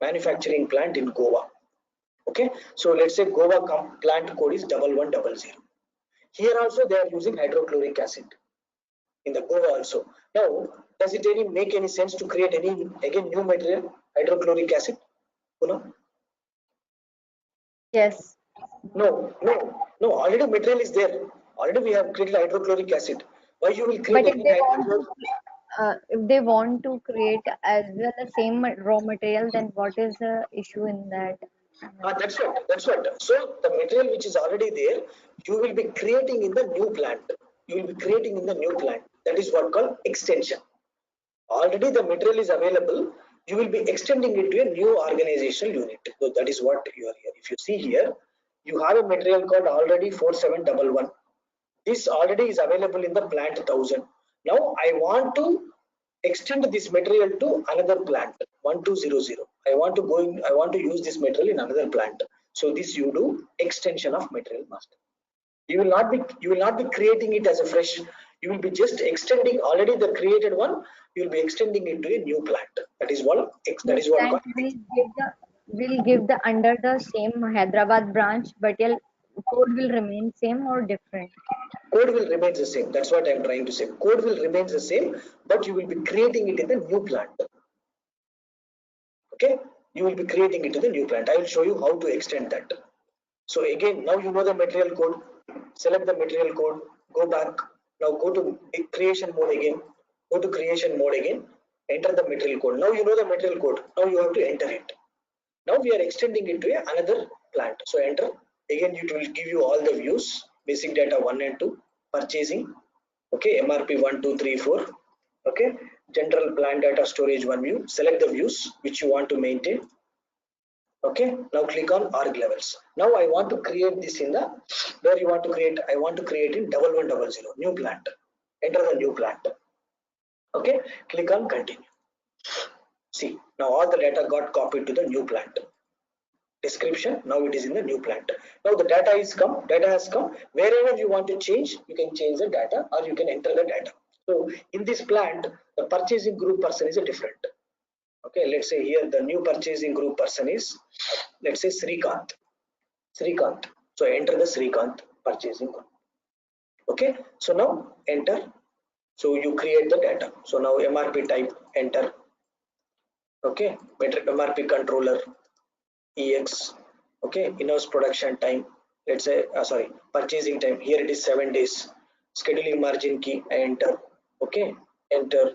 manufacturing plant in Goa. Okay, so let's say Goa plant code is 1100. Here also they are using hydrochloric acid in the Goa also. Now, does it make any sense to create any again new material, hydrochloric acid? Yes. No. Already material is there. Already we have created hydrochloric acid. Why you will create But again hydrochloric? if they want to create as well the same raw material, then what is the issue in that? That's what. That's what. So the material which is already there, you will be creating in the new plant. You will be creating in the new plant. That is what called extension. Already the material is available. You will be extending it to a new organizational unit. So that is what you are here. If you see here, you have a material called already 4711. This already is available in the plant 1000. Now I want to extend this material to another plant 1200. I want to go in, I want to use this material in another plant. So this you do extension of material master. You will not be creating it as a fresh. You will be just extending already the created one. You will be extending it to a new plant. That is what And called. will give the under the same Hyderabad branch, but your code will remain same or different. Code will remain the same. That's what I'm trying to say. Code will remain the same, but you will be creating it in the new plant. Okay, you will be creating it in the new plant. I will show you how to extend that. So again, now you know the material code. Select the material code. Go back. Now go to creation mode again. Go to creation mode again. Enter the material code. Now you know the material code. Now you have to enter it. Now we are extending it to another plant. So enter. Again, it will give you all the views. Basic data 1 and 2. Purchasing. Okay, MRP 1, 2, 3, 4. Okay, general plant data storage one view. Select the views which you want to maintain. Okay, now click on org levels. Now I want to create this in the where you want to create. I want to create in 1100 new plant. Enter the new plant. Okay, click on continue. See, now all the data got copied to the new plant. Description, now it is in the new plant. Now the data has come. Wherever you want to change, you can change the data or you can enter the data. So in this plant, the purchasing group person is a different. Okay, let's say here the new purchasing group person is, let's say Srikant. So enter the Srikant purchasing group. Okay, so now enter. So you create the data. So now MRP type, enter. Okay, MRP controller, EX. Okay, in-house production time. Let's say, sorry, purchasing time. Here it is 7 days. Scheduling margin key, enter. Okay, enter.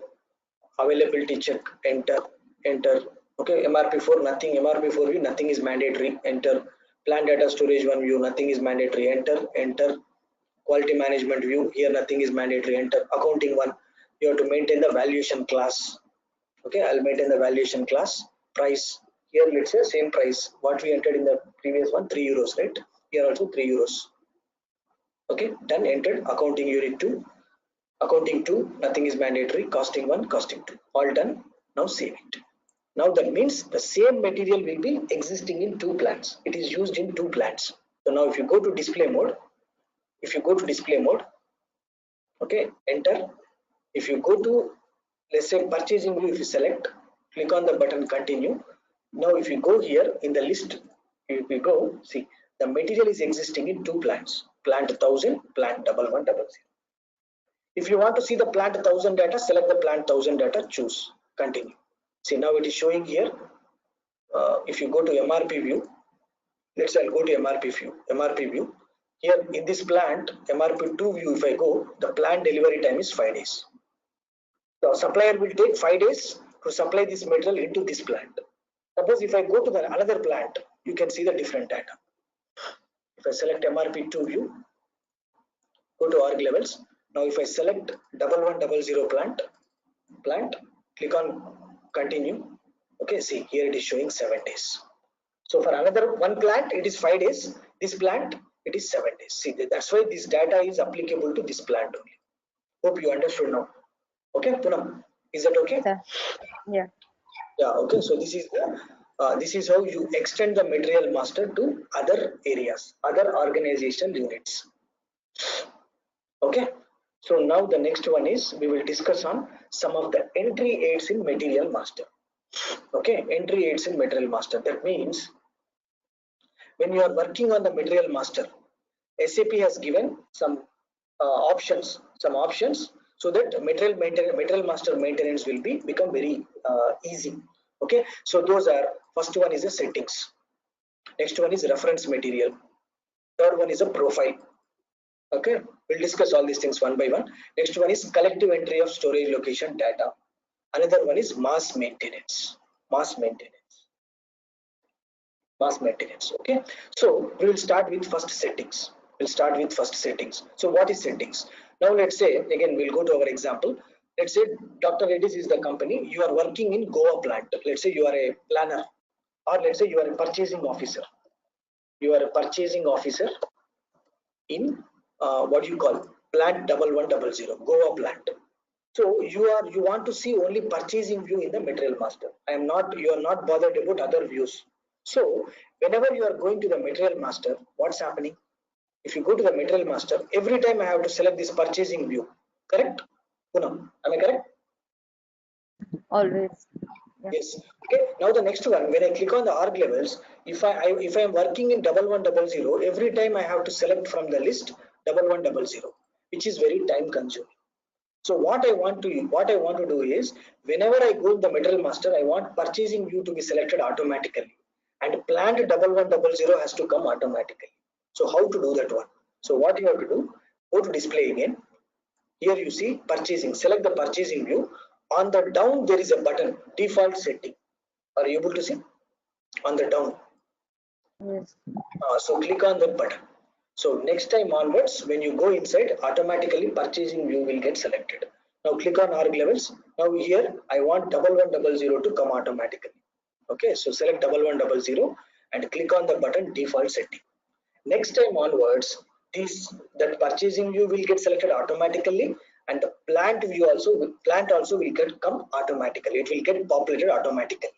Availability check, enter. Okay, MRP4 nothing. MRP4 view nothing is mandatory, enter. Plan data storage one view nothing is mandatory, enter. Quality management view, here nothing is mandatory, enter. Accounting one, you have to maintain the valuation class. Okay, I'll maintain the valuation class. Price, here let's say same price what we entered in the previous one, 3 euros, right? Here also 3 euros. Okay, done, entered. Accounting unit 2, accounting 2 nothing is mandatory, costing 1, costing 2, all done. Now save it. Now that means the same material will be existing in two plants. It is used in two plants. So now if you go to display mode, okay, enter. If you go to, let's say purchasing view, if you select, click on the button continue. Now if you go here in the list, if we go, see the material is existing in two plants, plant 1000, plant 1100. If you want to see the plant 1000 data, select the plant 1000 data, choose continue. See now it is showing here. If you go to MRP view, let's say I'll go to MRP view. Here in this plant, MRP2 view, if I go, the plant delivery time is 5 days. The supplier will take 5 days to supply this material into this plant. Suppose if I go to the another plant, you can see the different data. If I select MRP2 view, go to org levels. Now if I select 1100 plant, click on continue. Okay, see here it is showing 7 days. So for another one plant, it is 5 days. This plant, it is 7 days. See, that's why this data is applicable to this plant only. Hope you understood now. Okay, Poonam, is that okay? Yeah. Yeah. Okay. So this is how you extend the material master to other areas, other organizational units. Okay. So now the next one is we will discuss on some of the entry aids in material master. Okay, entry aids in material master. That means when you are working on the material master, SAP has given some options, so that material master maintenance will become very easy. Okay, so those are, first one is the settings, next one is reference material, third one is a profile. Okay, we'll discuss all these things one by one. Next one is collective entry of storage location data. Another one is mass maintenance. Okay, so we will start with first settings. So what is settings? Now let's say, again we'll go to our example. Let's say Dr. Reddy's is the company. You are working in Goa plant. Let's say you are a planner, or let's say you are a purchasing officer. In what you call plant 1100 Goa plant. So you want to see only purchasing view in the material master. You are not bothered about other views. So whenever you are going to the material master, what's happening? If you go to the material master, every time I have to select this purchasing view. Correct? Poonam, am I correct? Always. Yeah. Yes. Okay. Now the next one, when I click on the org levels, if I am working in 1100, every time I have to select from the list 1100, which is very time consuming. So what I want to do is, whenever I go in the material master, I want purchasing view to be selected automatically, and plant 1100 has to come automatically. So how to do that one? So what you have to do, go to display again. Here you see purchasing, select the purchasing view. On the down there is a button, default setting. Are you able to see? On the down. Yes. So click on that button. So next time onwards, when you go inside, automatically purchasing view will get selected. Now click on org levels. Now here I want 1100 to come automatically. Okay, so select 1100 and click on the button default setting. Next time onwards, that purchasing view will get selected automatically, and the plant also will come automatically. It will get populated automatically.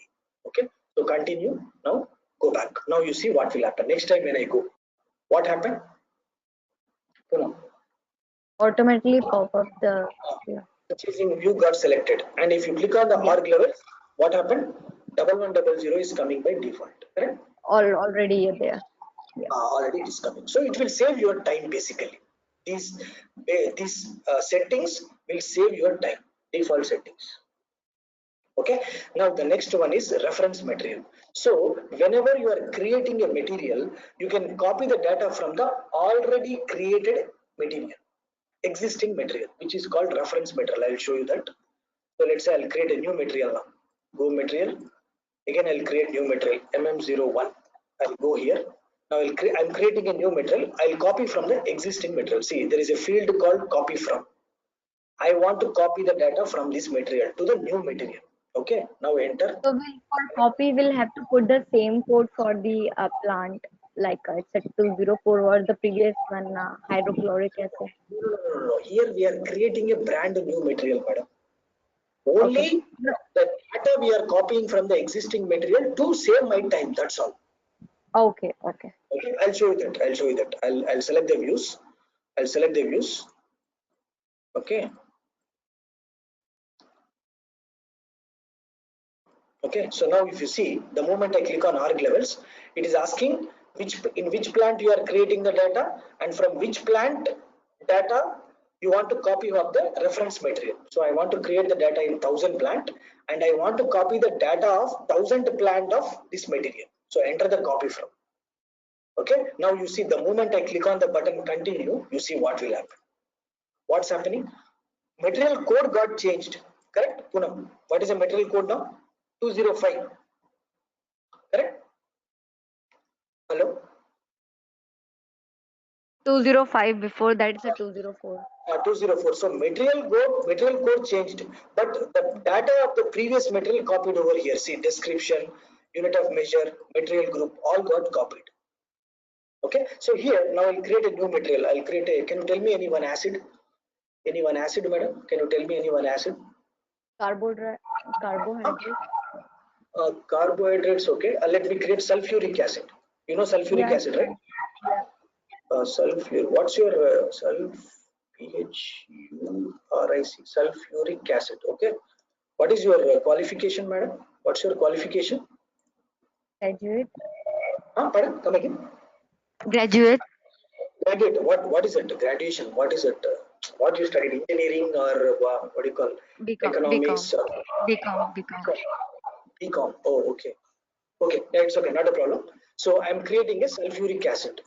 Okay, so continue. Now go back. Now you see what will happen. Next time when I go, what happened? Automatically pop up the purchasing view got selected, and if you click on the org levels, what happened? 1100 is coming by default. Correct? already there. Yeah. Already it is coming. So it will save your time basically. These settings will save your time. Default settings. Okay. Now the next one is reference material. So whenever you are creating a material, you can copy the data from the already created material, existing material, which is called reference material. I will show you that. So let's say I'll create a new material now. Go material. Again I'll create new material MM01. I'll go here. Now I'm creating a new material. I'll copy from the existing material. See, there is a field called copy from. I want to copy the data from this material to the new material. Okay. Now enter. So for copy, we'll have to put the same code for the plant, like it's at 204 or the previous one, hydrochloric acid. No. Here we are creating a brand new material, madam. Only the data we are copying from the existing material to save my time. That's all. Okay. Okay, I'll show you that. I'll select the views. Okay. Okay, so now if you see, the moment I click on org levels, it is asking in which plant you are creating the data, and from which plant data you want to copy of the reference material. So I want to create the data in 1000 plant, and I want to copy the data of 1000 plant of this material. So enter the copy from. Okay, now you see the moment I click on the button continue, you see what will happen. What's happening? Material code got changed. Correct, Poonam? What is the material code now? 205. Correct? Hello? 205, before that it's a 204. 204. So material code changed, but the data of the previous material copied over here. See, description, unit of measure, material group, all got copied. Okay, so here now I'll create a new material. I'll create a. Can you tell me any one acid? Any one acid, madam? Can you tell me any one acid? Carbohydrate. Carbohydrates. Okay. Let me create sulfuric acid. You know sulfuric Yeah, acid, right? yeah. Sulfur. What's your PHURIC? Sulfuric acid. Okay. What is your qualification, madam? What's your qualification? Graduate. Pardon? Come again. Graduate. Graduate. What is it? Graduation. What is it? What you studied? Engineering or what do you call? BCom. BCom. Economics. BCom. BCom. BCom. Oh, okay. Okay. Yeah, it's okay. Not a problem. So I'm creating a sulfuric acid.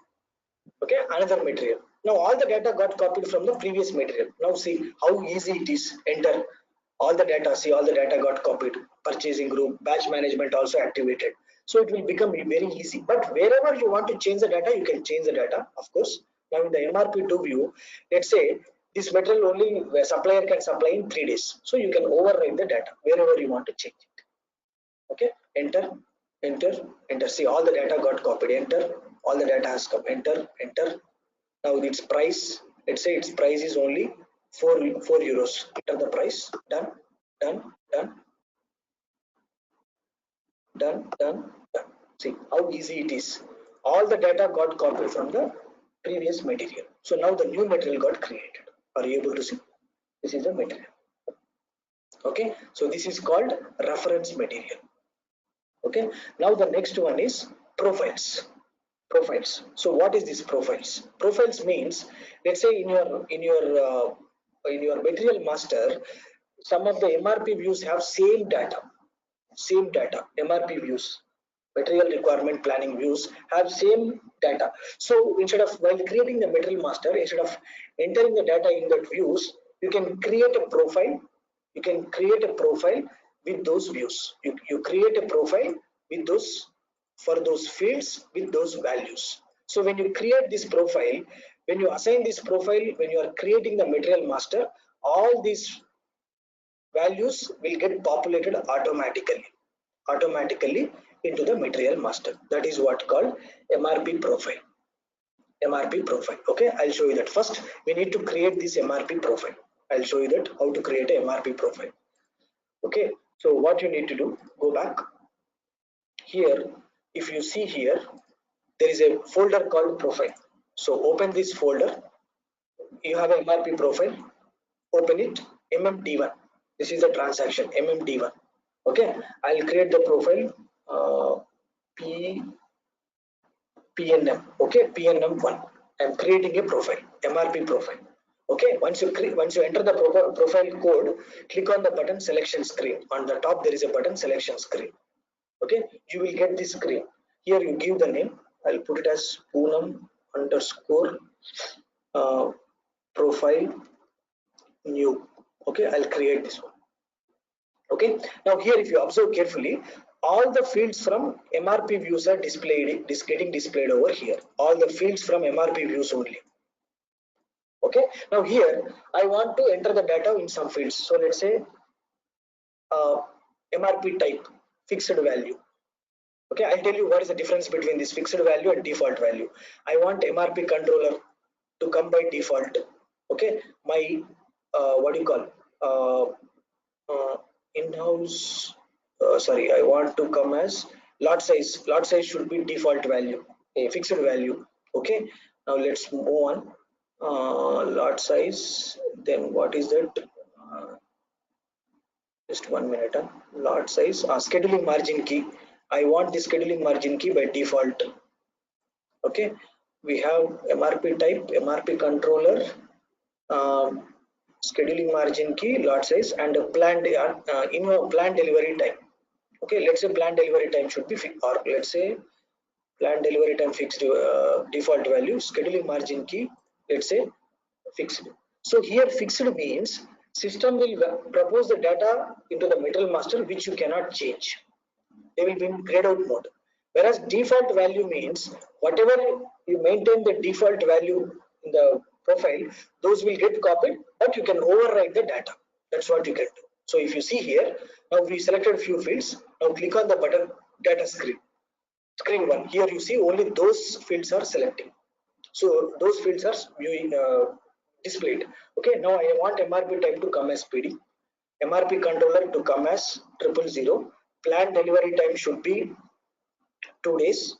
Okay, another material. Now all the data got copied from the previous material. Now see how easy it is. Enter all the data. See, all the data got copied. Purchasing group, batch management also activated. So it will become very easy. But wherever you want to change the data, you can change the data, of course. Now in the MRP2 view, let's say this material only supplier can supply in 3 days. So you can override the data wherever you want to change it. Okay, enter, enter, enter. See, all the data got copied. Enter, all the data has come. Enter, enter. Now its price, let's say its price is only 4 euros. Enter the price. Done, done, done, done, done, done. See how easy it is. All the data got copied from the previous material. So now the new material got created. Are you able to see? This is the material. Okay, so this is called reference material. Okay, now the next one is profiles. Profiles. So what is this profiles? Profiles means, let's say in your material master, some of the MRP views have same data. MRP views, material requirement planning views, have same data. So instead of, while creating the material master, instead of entering the data in that views, you can create a profile. You can create a profile with those views. You create a profile with those, for those fields with those values. So when you create this profile, when you assign this profile, when you are creating the material master, all these values will get populated automatically into the material master. That is what called MRP profile. MRP profile. Okay, I'll show you that. First we need to create this MRP profile. I'll show you that how to create a MRP profile. Okay, so what you need to do, go back here. If you see here, there is a folder called profile. So open this folder. You have a MRP profile. Open it. MMD1. This is the transaction. MMD1. Okay, I'll create the profile. PNM. Okay, PNM1. I'm creating a profile. MRP profile. Okay, once you enter the profile code, click on the button selection screen. On the top there is a button selection screen. Okay, you will get this screen. Here you give the name. I'll put it as Poonam underscore profile new. Okay, I'll create this one. Okay, now here if you observe carefully, all the fields from MRP views are getting displayed over here. All the fields from MRP views only. Okay, now here I want to enter the data in some fields. So let's say MRP type, fixed value. Okay, I'll tell you what is the difference between this fixed value and default value. I want MRP controller to come by default. Okay, my what do you call in-house, sorry, I want to come as lot size. Lot size should be default value, a fixed value. Okay, now let's move on. Lot size, then what is that? Just 1 minute. Lot size, scheduling margin key. I want the scheduling margin key by default. Okay, we have MRP type, MRP controller, scheduling margin key, lot size, and a planned planned delivery time. Okay, let's say planned delivery time should be, or let's say Planned delivery time fixed, default value, scheduling margin key, let's say fixed. So here fixed means system will propose the data into the material master which you cannot change. They will be in grayed out mode. Whereas default value means whatever you maintain the default value in the profile, those will get copied, but you can override the data. That's what you can do. So if you see here, now we selected few fields. Now click on the button data screen. Screen 1. Here you see only those fields are selecting. So those fields are viewing, displayed. Okay, now I want MRP type to come as PD. MRP controller to come as 000. Planned delivery time should be 2 days.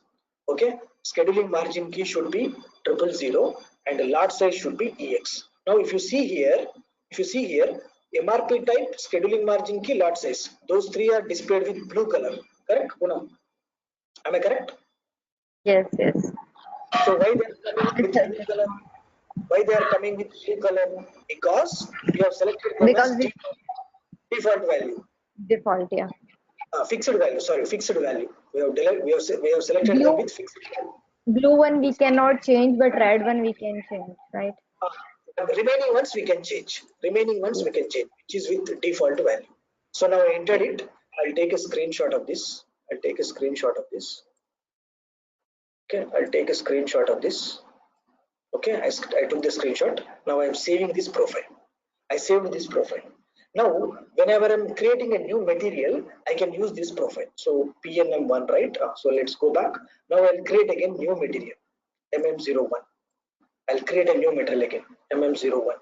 Okay, scheduling margin key should be 000 and the lot size should be EX. Now if you see here, MRP type, scheduling margin key, lot size, those three are displayed with blue color. Correct, Poonam? Am I correct? Yes, yes. So why they are coming with blue color? Why they are coming with blue color? Because we have selected them as Because we default value. default, yeah. Fixed value. Sorry, fixed value. We have selected them Blue with fixed value. blue one we cannot change, but red one we can change, right? Remaining ones we can change. Remaining ones Yes. we can change, which is with default value. So now I entered Yes. it. I'll take a screenshot of this. I'll take a screenshot of this. Okay, I'll take a screenshot of this. Okay, I took the screenshot. Now I'm saving this profile. I saved this profile. Now, whenever I'm creating a new material, I can use this profile. So PNM1, right? So let's go back. Now I'll create again new material, MM01. I'll create a new material again, MM01.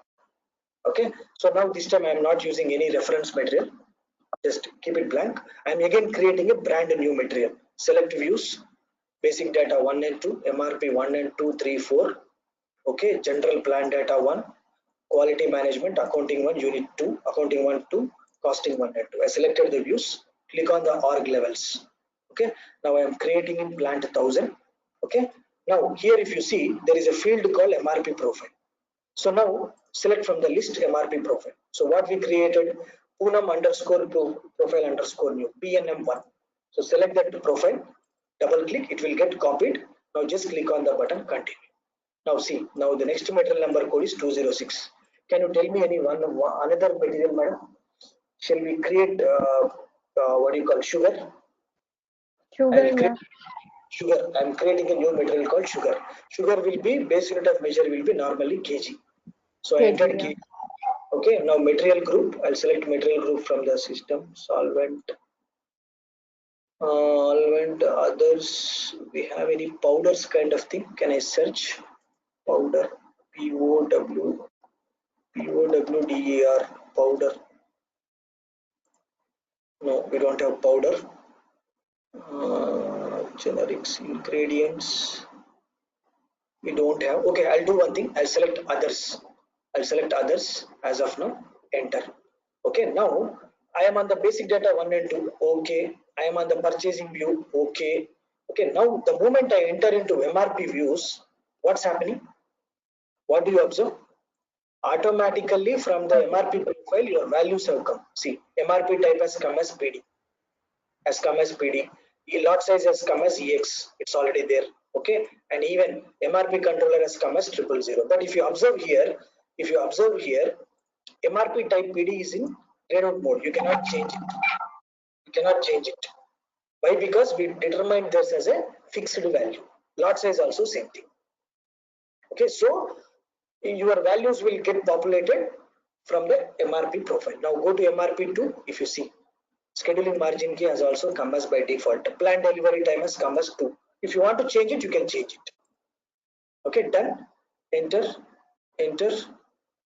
Okay, so now this time I'm not using any reference material. Just keep it blank. I'm again creating a brand new material. Select views, basic data 1 and 2, MRP 1 and 2, 3, 4. Okay, general plan data 1, quality management, accounting 1, unit 2, accounting 1, 2, costing 1 and 2. I selected the views, click on the org levels. Okay, now I am creating in plant 1000. Okay, now here if you see, there is a field called MRP profile. So now select from the list MRP profile. So what we created, Poonam underscore profile underscore new, PNM1. So select that profile, double click, it will get copied. Now just click on the button continue. Now see, now the next material number code is 206. Can you tell me any another material, madam? Shall we create what do you call sugar? I Sugar, will create yeah. sugar. I am creating a new material called sugar. Sugar will be base unit of measure will be normally kg. So I KG, entered yeah. kg. Okay, now material group. I'll select material group from the system. Solvent, solvent. Others. We have any powders kind of thing? Can I search powder? POW. POWDER, powder. No, we don't have powder. Generics, ingredients. We don't have. Okay, I'll do one thing. I'll select others. I'll select others as of now. Enter. Okay, now I am on the basic data 1 and 2. Okay, I am on the purchasing view. Okay. Okay, now the moment I enter into MRP views, what's happening? What do you observe? Automatically from the MRP profile, your values have come. See, MRP type has come as PD, has come as PD. Lot size has come as EX. It's already there. Okay, and even MRP controller has come as 000. But if you observe here, MRP type PD is in grayed out mode. You cannot change it. You cannot change it. Why? Because we determined this as a fixed value. Lot size also same thing. Okay, so your values will get populated from the MRP profile. Now go to MRP2. If you see, scheduling margin key has also come as by default. Planned delivery time has come as 2. If you want to change it, you can change it. Okay, done. Enter, enter.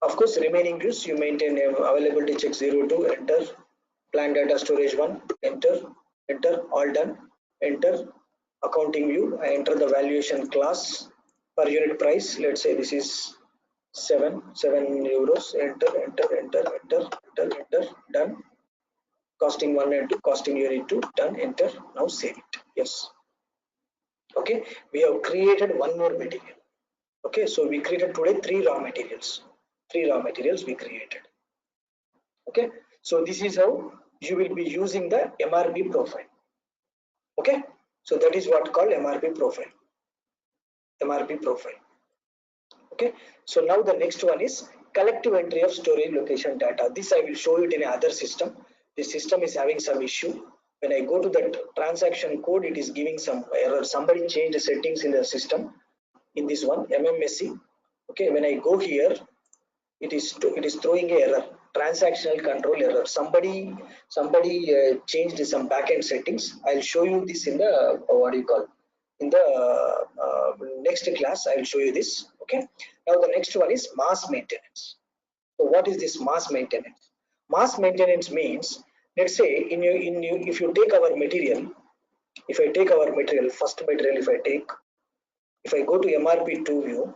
Of course, remaining views you maintain availability check 02. Enter. Plan data storage 1. Enter, enter. All done. Enter. Accounting view. I enter the valuation class per unit price. Let's say this is 7 euros. Enter, enter, enter, enter, enter, enter. Done. Costing 1 and 2, costing unit 2. Done. Enter. Now save it. Yes. Okay, we have created one more material. Okay, so we created today 3 raw materials. 3 raw materials we created. Okay, so this is how you will be using the MRP profile. Okay, So that is what called MRP profile. MRP profile. Okay. So now the next one is collective entry of storage location data. This I will show it in another system. This system is having some issue. When I go to that transaction code, it is giving some error. Somebody changed the settings in the system in this one MMSC. Okay. When I go here, it is throwing a error, transactional control error. Somebody changed some backend settings. I'll show you this in the what do you call, in the next class. I'll show you this. Okay. Now the next one is mass maintenance. So what is this mass maintenance? Mass maintenance means, let's say if you take our material, if I take our material, first material, if I go to MRP2 view,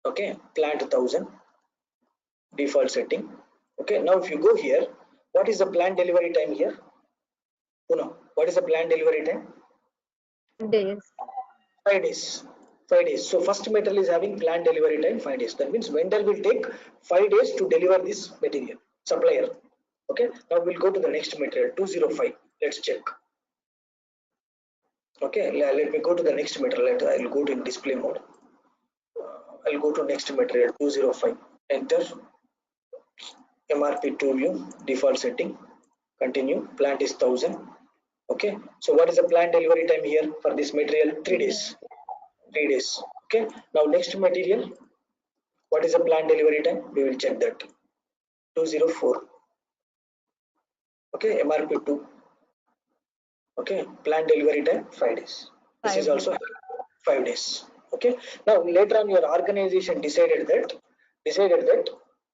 okay, plant 1000 default setting. Okay, now if you go here, what is the planned delivery time here? Puno, what is the planned delivery time? Days. 5 days. 5 days. So first material is having planned delivery time 5 days. That means vendor will take 5 days to deliver this material. Supplier. Okay. Now we'll go to the next material 205. Let's check. Okay. Let me go to the next material. I'll go to display mode. I'll go to next material 205. Enter. MRP2 view default setting. Continue. Plant is 1000. Okay. So what is the planned delivery time here for this material? 3 days. 3 days. Okay. Now next material. What is the planned delivery time? We will check that. 204. Okay. MRP2. Okay. Planned delivery time 5 days. This is also 5 days. Okay. Now later on your organization decided that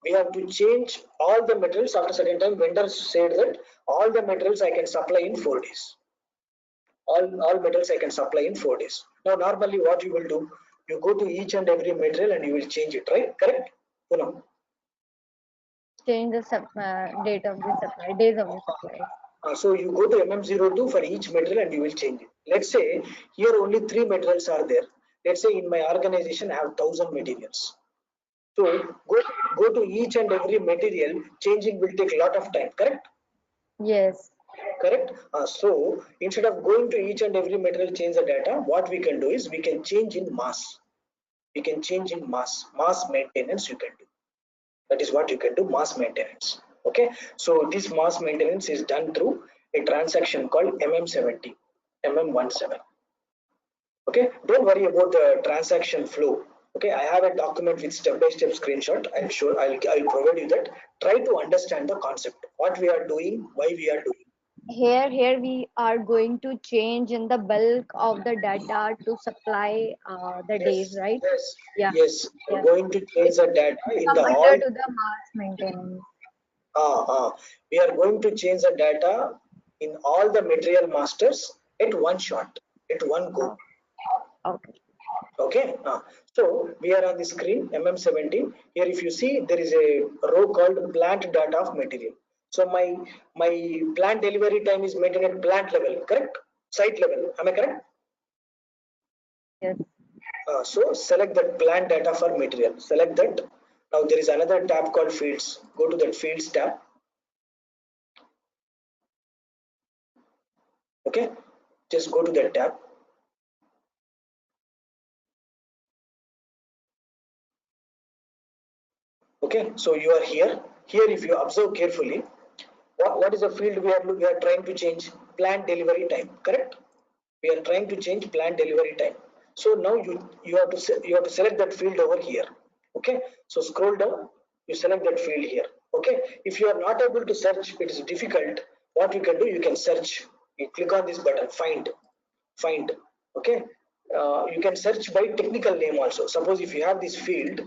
we have to change all the materials. After a certain time, vendors said that all the materials I can supply in 4 days. All materials I can supply in 4 days. Now normally what you will do, you go to each and every material and you will change it, right? Correct? No. Change the date of the supply, days of the supply. So you go to MM02 for each material and you will change it. Let's say here only 3 materials are there. Let's say in my organization I have 1000 materials. So go to each and every material, changing will take a lot of time, correct? Yes. Correct. So instead of going to each and every material change the data, what we can do is we can change in mass. We can change in mass maintenance you can do. That is what you can do, mass maintenance. Okay. So this mass maintenance is done through a transaction called MM17. Okay. Don't worry about the transaction flow. Okay. I have a document with step-by-step screenshot. I'll provide you that. Try to understand the concept, what we are doing, why we are doing. Here we are going to change in the bulk of the data to supply the days, right? Yes. Yeah. We're going to change the data in the Come all. under to the mass maintenance. We are going to change the data in all the material masters at one shot, at one go. Okay. Okay. So we are on the screen MM17. Here, if you see, there is a row called plant data of material. So my plant delivery time is maintained at plant level, correct? Site level. Am I correct? Yes. So select that plant data for material. Select that. Now there is another tab called fields. Go to that fields tab. Okay. Just go to that tab. Okay. So you are here. Here, if you observe carefully, what is the field we are trying to change? Plant delivery time. Correct. We are trying to change plant delivery time. So now you have to select that field over here. Okay. So scroll down. You select that field here. Okay. If you are not able to search, it is difficult. What you can do, you can search. You click on this button, find. Okay. You can search by technical name also. Suppose if you have this field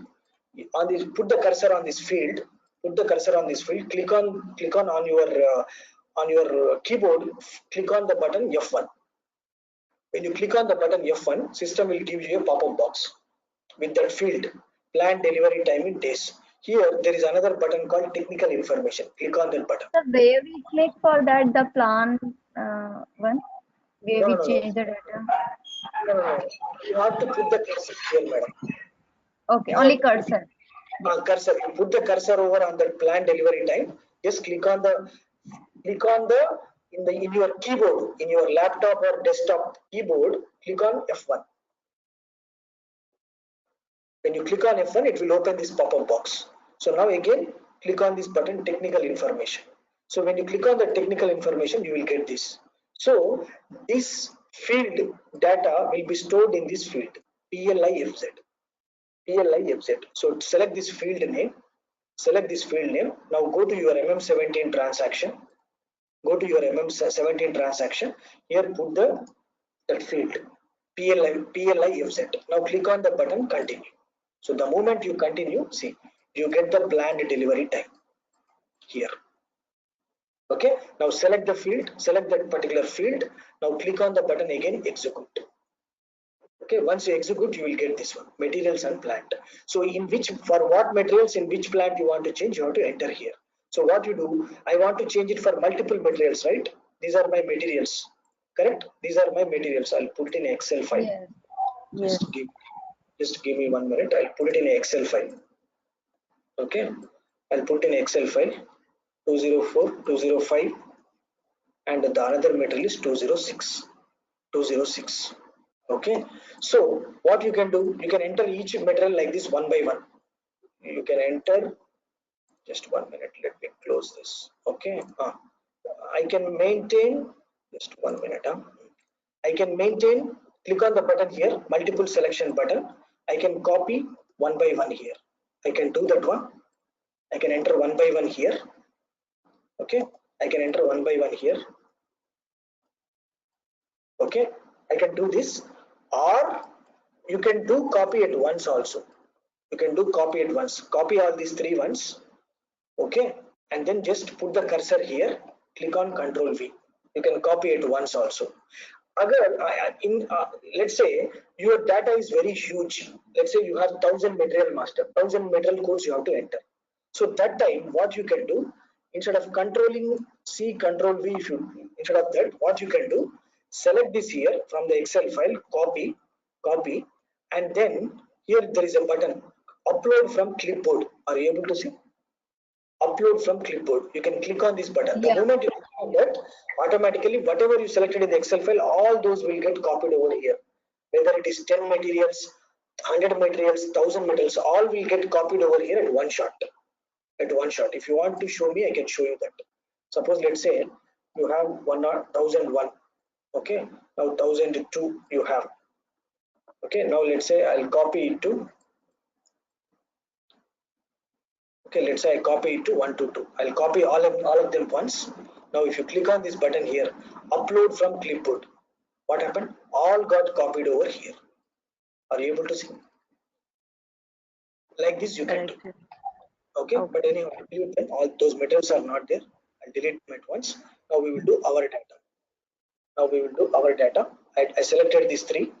on this, put the cursor on this field. Click on your keyboard. Click on the button F1. When you click on the button F1, system will give you a pop-up box with that field, planned delivery time in days. Here there is another button called technical information. Click on that button. The way we click for that, the plan one, where we No. change the data. No. You have to put the cursor here, madam. Okay, only cursor. Cursor. Put the cursor over on the planned delivery time. Just click on the in your keyboard, in your laptop or desktop keyboard, click on F1. When you click on F1, it will open this pop-up box. So now again, click on this button, technical information. So when you click on the technical information, you will get this. So this field data will be stored in this field, PLIFZ. PLIFZ. So select this field name. Select this field name. Now go to your MM17 transaction. Go to your MM17 transaction. Here put that field PLIFZ. Now click on the button continue. So the moment you continue, see, you get the planned delivery time here. Okay. Now select the field, select that particular field. Now click on the button again, execute. Okay. Once you execute, you will get this one, materials and plant. So for what materials in which plant you want to change, you have to enter here. So what you do, I want to change it for multiple materials, right? These are my materials, correct? These are my materials. I'll put it in Excel file. Yes. Yes. Just give me 1 minute. I'll put it in Excel file. Okay, I'll put in Excel file 204, 205, and the another material is 206. 206. Okay, so what you can do, you can enter each material like this one by one. You can enter, just 1 minute, let me close this. Okay, I can maintain, just 1 minute. I can maintain, click on the button here, multiple selection button. I can copy one by one here. I can do that one. I can enter one by one here. Okay, I can enter one by one here. Okay, I can do this, or you can do copy at once also. You can do copy at once. Copy all these three ones. Okay, and then just put the cursor here. Click on Control V. You can copy at once also. Let's say your data is very huge. Let's say you have 1000 material master, 1000 material codes you have to enter. So that time, what you can do, instead of controlling C, Control V, instead of that, what you can do, select this here from the Excel file, copy, and then here there is a button, upload from clipboard. Are you able to see? Upload from clipboard. You can click on this button. The Yeah. moment you click on that, automatically whatever you selected in the Excel file, all those will get copied over here. Whether it is 10 materials, 100 materials, 1000 materials, all will get copied over here at one shot. At one shot. If you want to show me, I can show you that. Suppose let's say you have 1001. Okay, now 1002 you have. Okay, now let's say I'll copy it to. Okay, let's say I copy it to 122. I'll copy all of them once. Now if you click on this button here, upload from clipboard, what happened? All got copied over here. Are you able to see? Like this you can do. Okay, but anyhow, all those materials are not there. I'll delete them at once. Now we will do our data. Now we will do our data. I selected these three.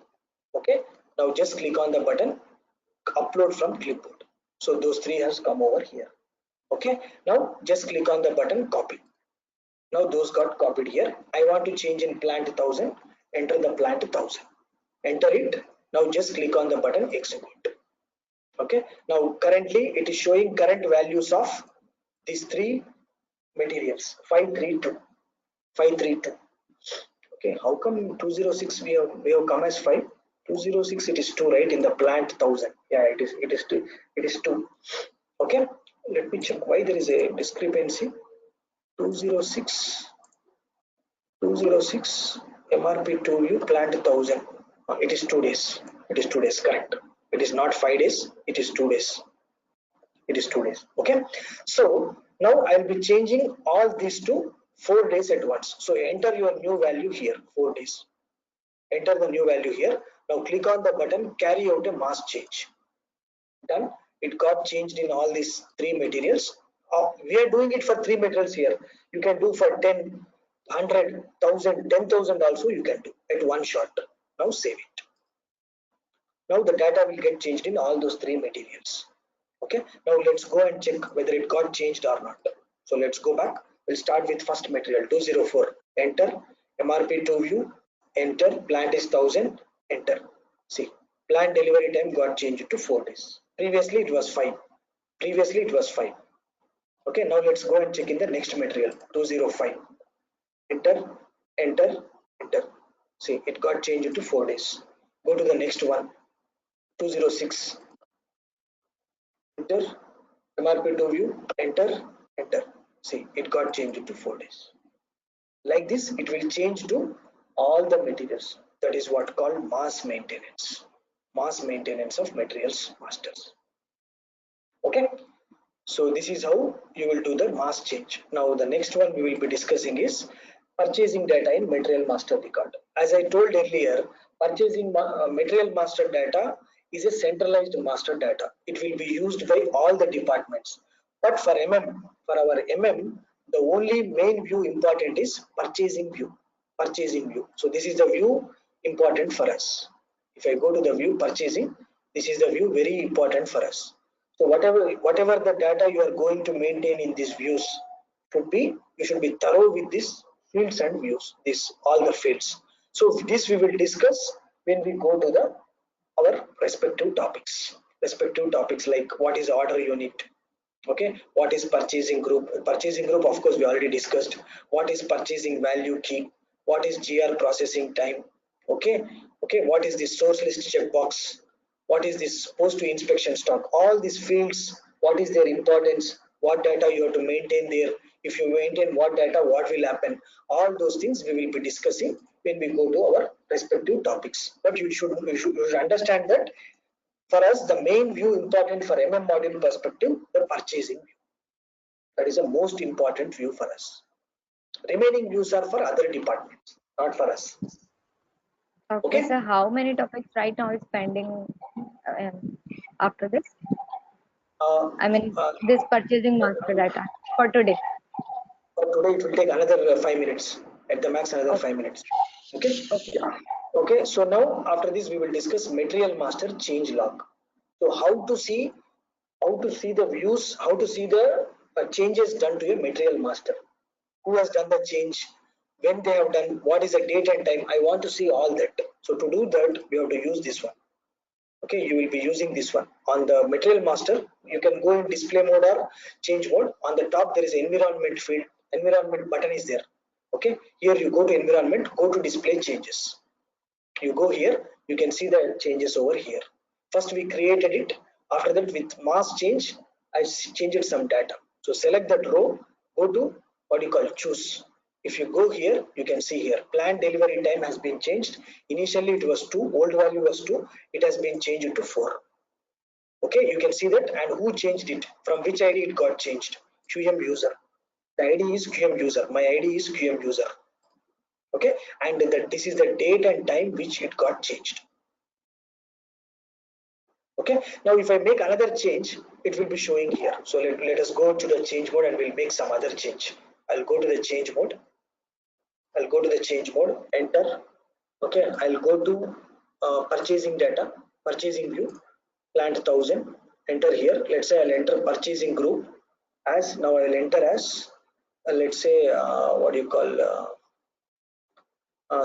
Okay, now just click on the button, upload from clipboard. So those three has come over here. Okay, now just click on the button, copy. Now those got copied here. I want to change in plant 1000. Enter the plant 1000. Enter it. Now just click on the button, execute. Okay, now currently it is showing current values of these three materials, 532. 532. Okay, how come 206 we have come as 5? 206 it is 2, right? In the plant 1000. Yeah, it is 2. It is 2. Okay, let me check why there is a discrepancy. 206 MRP 2 view plant 1000. It is 2 days. It is 2 days, correct. It is not 5 days. It is 2 days. It is 2 days. Okay, so now I'll be changing all these to 4 days at once. So enter your new value here, 4 days. Enter the new value here. Now click on the button, carry out a mass change. Done. It got changed in all these three materials. We are doing it for three materials here. You can do for 10, 100, 1000, 10,000 also you can do at one shot. Now save it. Now the data will get changed in all those three materials. Okay, now let's go and check whether it got changed or not. So let's go back. We'll start with first material 204. Enter MRP2 view. Enter plant is 1000. Enter. See, plant delivery time got changed to 4 days. Previously it was 5. Previously it was 5. Okay, now let's go and check in the next material 205. enter, enter, enter. See, it got changed to 4 days. Go to the next one, 206, enter, MRP2 view, enter, enter. See, it got changed to 4 days. Like this, it will change to all the materials. That is what called mass maintenance. Mass maintenance of materials masters. Okay. So this is how you will do the mass change. Now the next one we will be discussing is purchasing data in material master record. As I told earlier, purchasing material master data is a centralized master data. It will be used by all the departments. But for for our the only main view important is purchasing view. Purchasing view. So this is the view important for us. If I go to the view purchasing, this is the view very important for us. So whatever the data you are going to maintain in these views you should be thorough with these fields and views, this all the fields. So this we will discuss when we go to the our respective topics. Respective topics like what is order unit, okay, what is purchasing group. Purchasing group, of course, we already discussed. What is purchasing value key, what is GR processing time, okay, what is the source list checkbox, what is this post to inspection stock, all these fields, what is their importance, what data you have to maintain there, if you maintain what data what will happen, all those things we will be discussing when we go to our respective topics. But you should understand that for us the main view important for module perspective, the purchasing view, that is the most important view for us. Remaining views are for other departments, not for us. Okay, Okay. so how many topics right now is pending after this? I mean, Uh, this purchasing master data for today. for today it will take another 5 minutes, at the max another Okay, 5 minutes. Okay. okay. Yeah. Okay, so now after this we will discuss material master change log. So how to see the views, how to see the changes done to a material master, who has done the change, when they have done, what is the date and time. I want to see all that. So to do that we have to use this one. Okay, you will be using this one on the material master. You can go in display mode or change mode. On the top there is environment field, environment button is there. Okay, here you go to environment, go to display changes, you go here, you can see the changes over here. First we created it, after that with mass change I changed some data. So select that row, go to what you call choose. If you go here, you can see here planned delivery time has been changed. Initially it was 2, old value was 2, it has been changed to 4. Okay, you can see that, and who changed it, from which ID it got changed. QM user, the ID is QM user, my ID is QM user. Okay, and that this is the date and time which it got changed. Okay, now if I make another change, it will be showing here. So let us go to the change mode and we'll make some other change. I'll go to the change mode, I'll go to the change mode, enter. Okay, I'll go to purchasing data, purchasing view, plant 1000, enter here. Let's say I'll enter purchasing group as, now I'll enter as let's say what do you call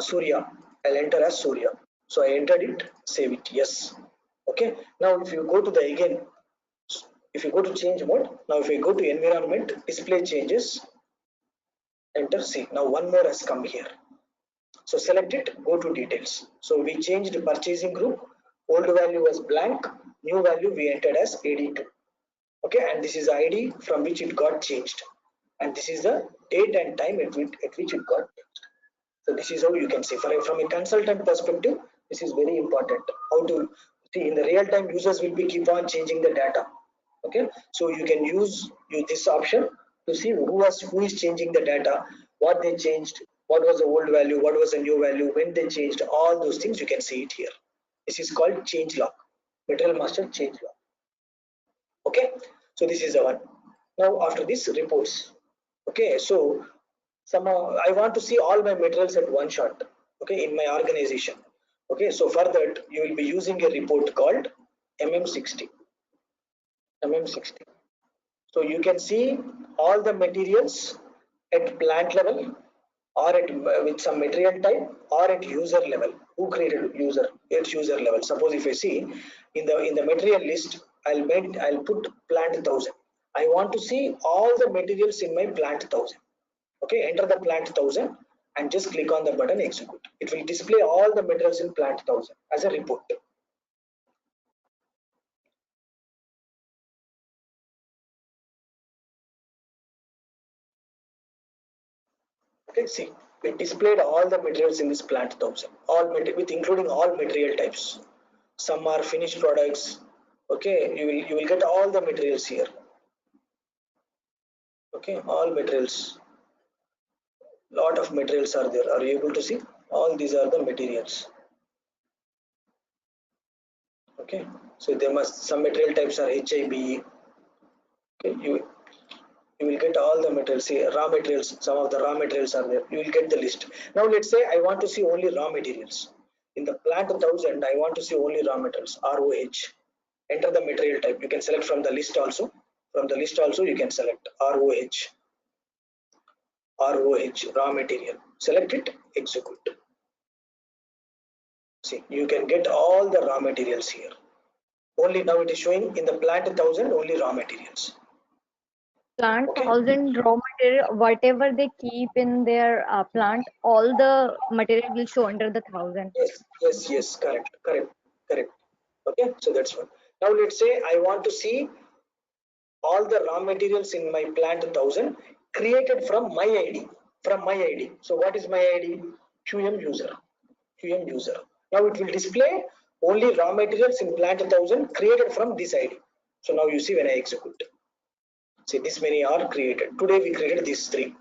Surya. I'll enter as Surya. So I entered it, save it, yes. Okay, now if you go to the again, if you go to change mode, now if we go to environment, display changes, enter, see now one more has come here. So select it, go to details. So we changed purchasing group, old value was blank, new value we entered as 82. Okay, and this is ID from which it got changed, and this is the date and time at which it got changed. So this is how you can see, from a consultant perspective, this is very important. How to see in the real time, users will be keep on changing the data. Okay, so you can use this option to see who is changing the data, what they changed, what was the old value, what was the new value, when they changed, all those things you can see it here. This is called change log, material master change log. Okay, so this is the one. Now after this, reports. Okay, so I want to see all my materials at one shot, okay, in my organization. Okay, so for that you will be using a report called mm60. So you can see all the materials at plant level, or at with some material type, or at user level, who created user, at user level. Suppose if I see in the material list, I'll put plant 1000. I want to see all the materials in my plant 1000. Okay, enter the plant 1000. and just click on the button execute. It will display all the materials in plant 1000 as a report. Okay, see, it displayed all the materials in this plant 1000, all with including all material types. Some are finished products. Okay, you will get all the materials here. Okay, all materials. Lot of materials are there. Are you able to see? All these are the materials. Okay, so there must some material types are HIB. Okay, you will get all the materials. See, raw materials, some of the raw materials are there. You will get the list. Now let's say I want to see only raw materials. In the plant 1000 I want to see only raw materials, ROH. Enter the material type. You can select from the list also. From the list also you can select ROH. Raw material. Select it, execute. See, you can get all the raw materials here. Only now it is showing in the plant 1000 only raw materials. Plant Okay, 1000 raw material, whatever they keep in their plant, all the material will show under the 1000. yes, correct. Okay, so that's one. Now let's say I want to see all the raw materials in my plant 1000 created from my ID. So what is my ID? QM user. Now it will display only raw materials in plant 1000 created from this ID. So now you see when I execute. See, this many are created. Today we created these three: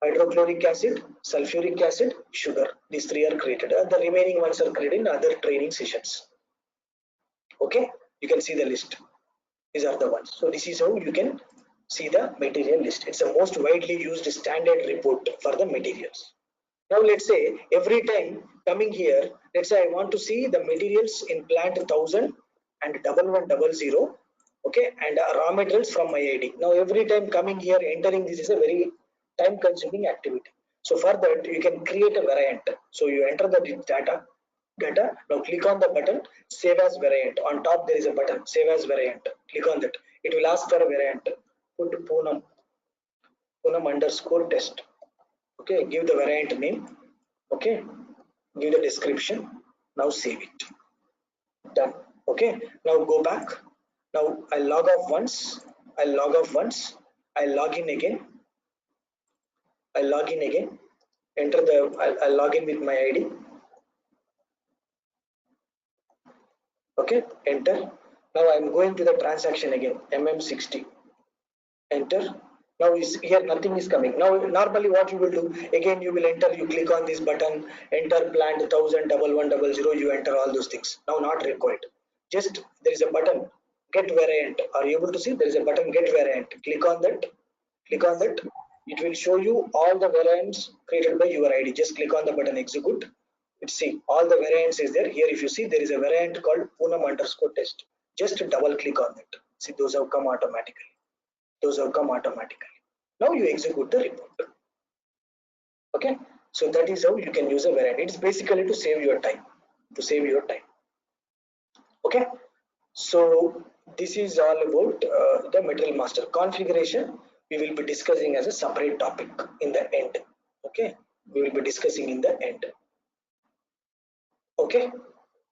hydrochloric acid, sulfuric acid, sugar. These three are created. The remaining ones are created in other training sessions. Okay, you can see the list. These are the ones. So this is how you can see the material list. It's the most widely used standard report for the materials. Now let's say every time coming here, let's say I want to see the materials in plant 1000 and 1100. Okay, and raw materials from my ID. Now every time coming here, entering this is a very time consuming activity. So for that you can create a variant. So you enter the data. Now click on the button save as variant. On top there is a button save as variant. Click on that. It will ask for a variant. Put Poonam underscore test. Okay, give the variant name. Okay, give the description. Now save it. Done. Okay, now go back. Now I'll log off once. I'll log in again. Enter the. I'll log in with my ID. Okay, enter. Now I'm going to the transaction again. MM60. Enter. Now is here nothing is coming. Now normally what you will do, again you will enter, you click on this button, enter plant 1000 1100, you enter all those things. Now not required. Just there is a button get variant. Are you able to see? There is a button get variant. Click on that. It will show you all the variants created by your ID. Just click on the button execute. Let's see all the variants is there. Here if you see there is a variant called Poonam underscore test. Just double click on it. See, those have come automatically. Now you execute the report. Okay, so that is how you can use a variant. It's basically to save your time. Okay, so this is all about the material master configuration. We will be discussing as a separate topic in the end. Okay, we will be discussing in the end. Okay.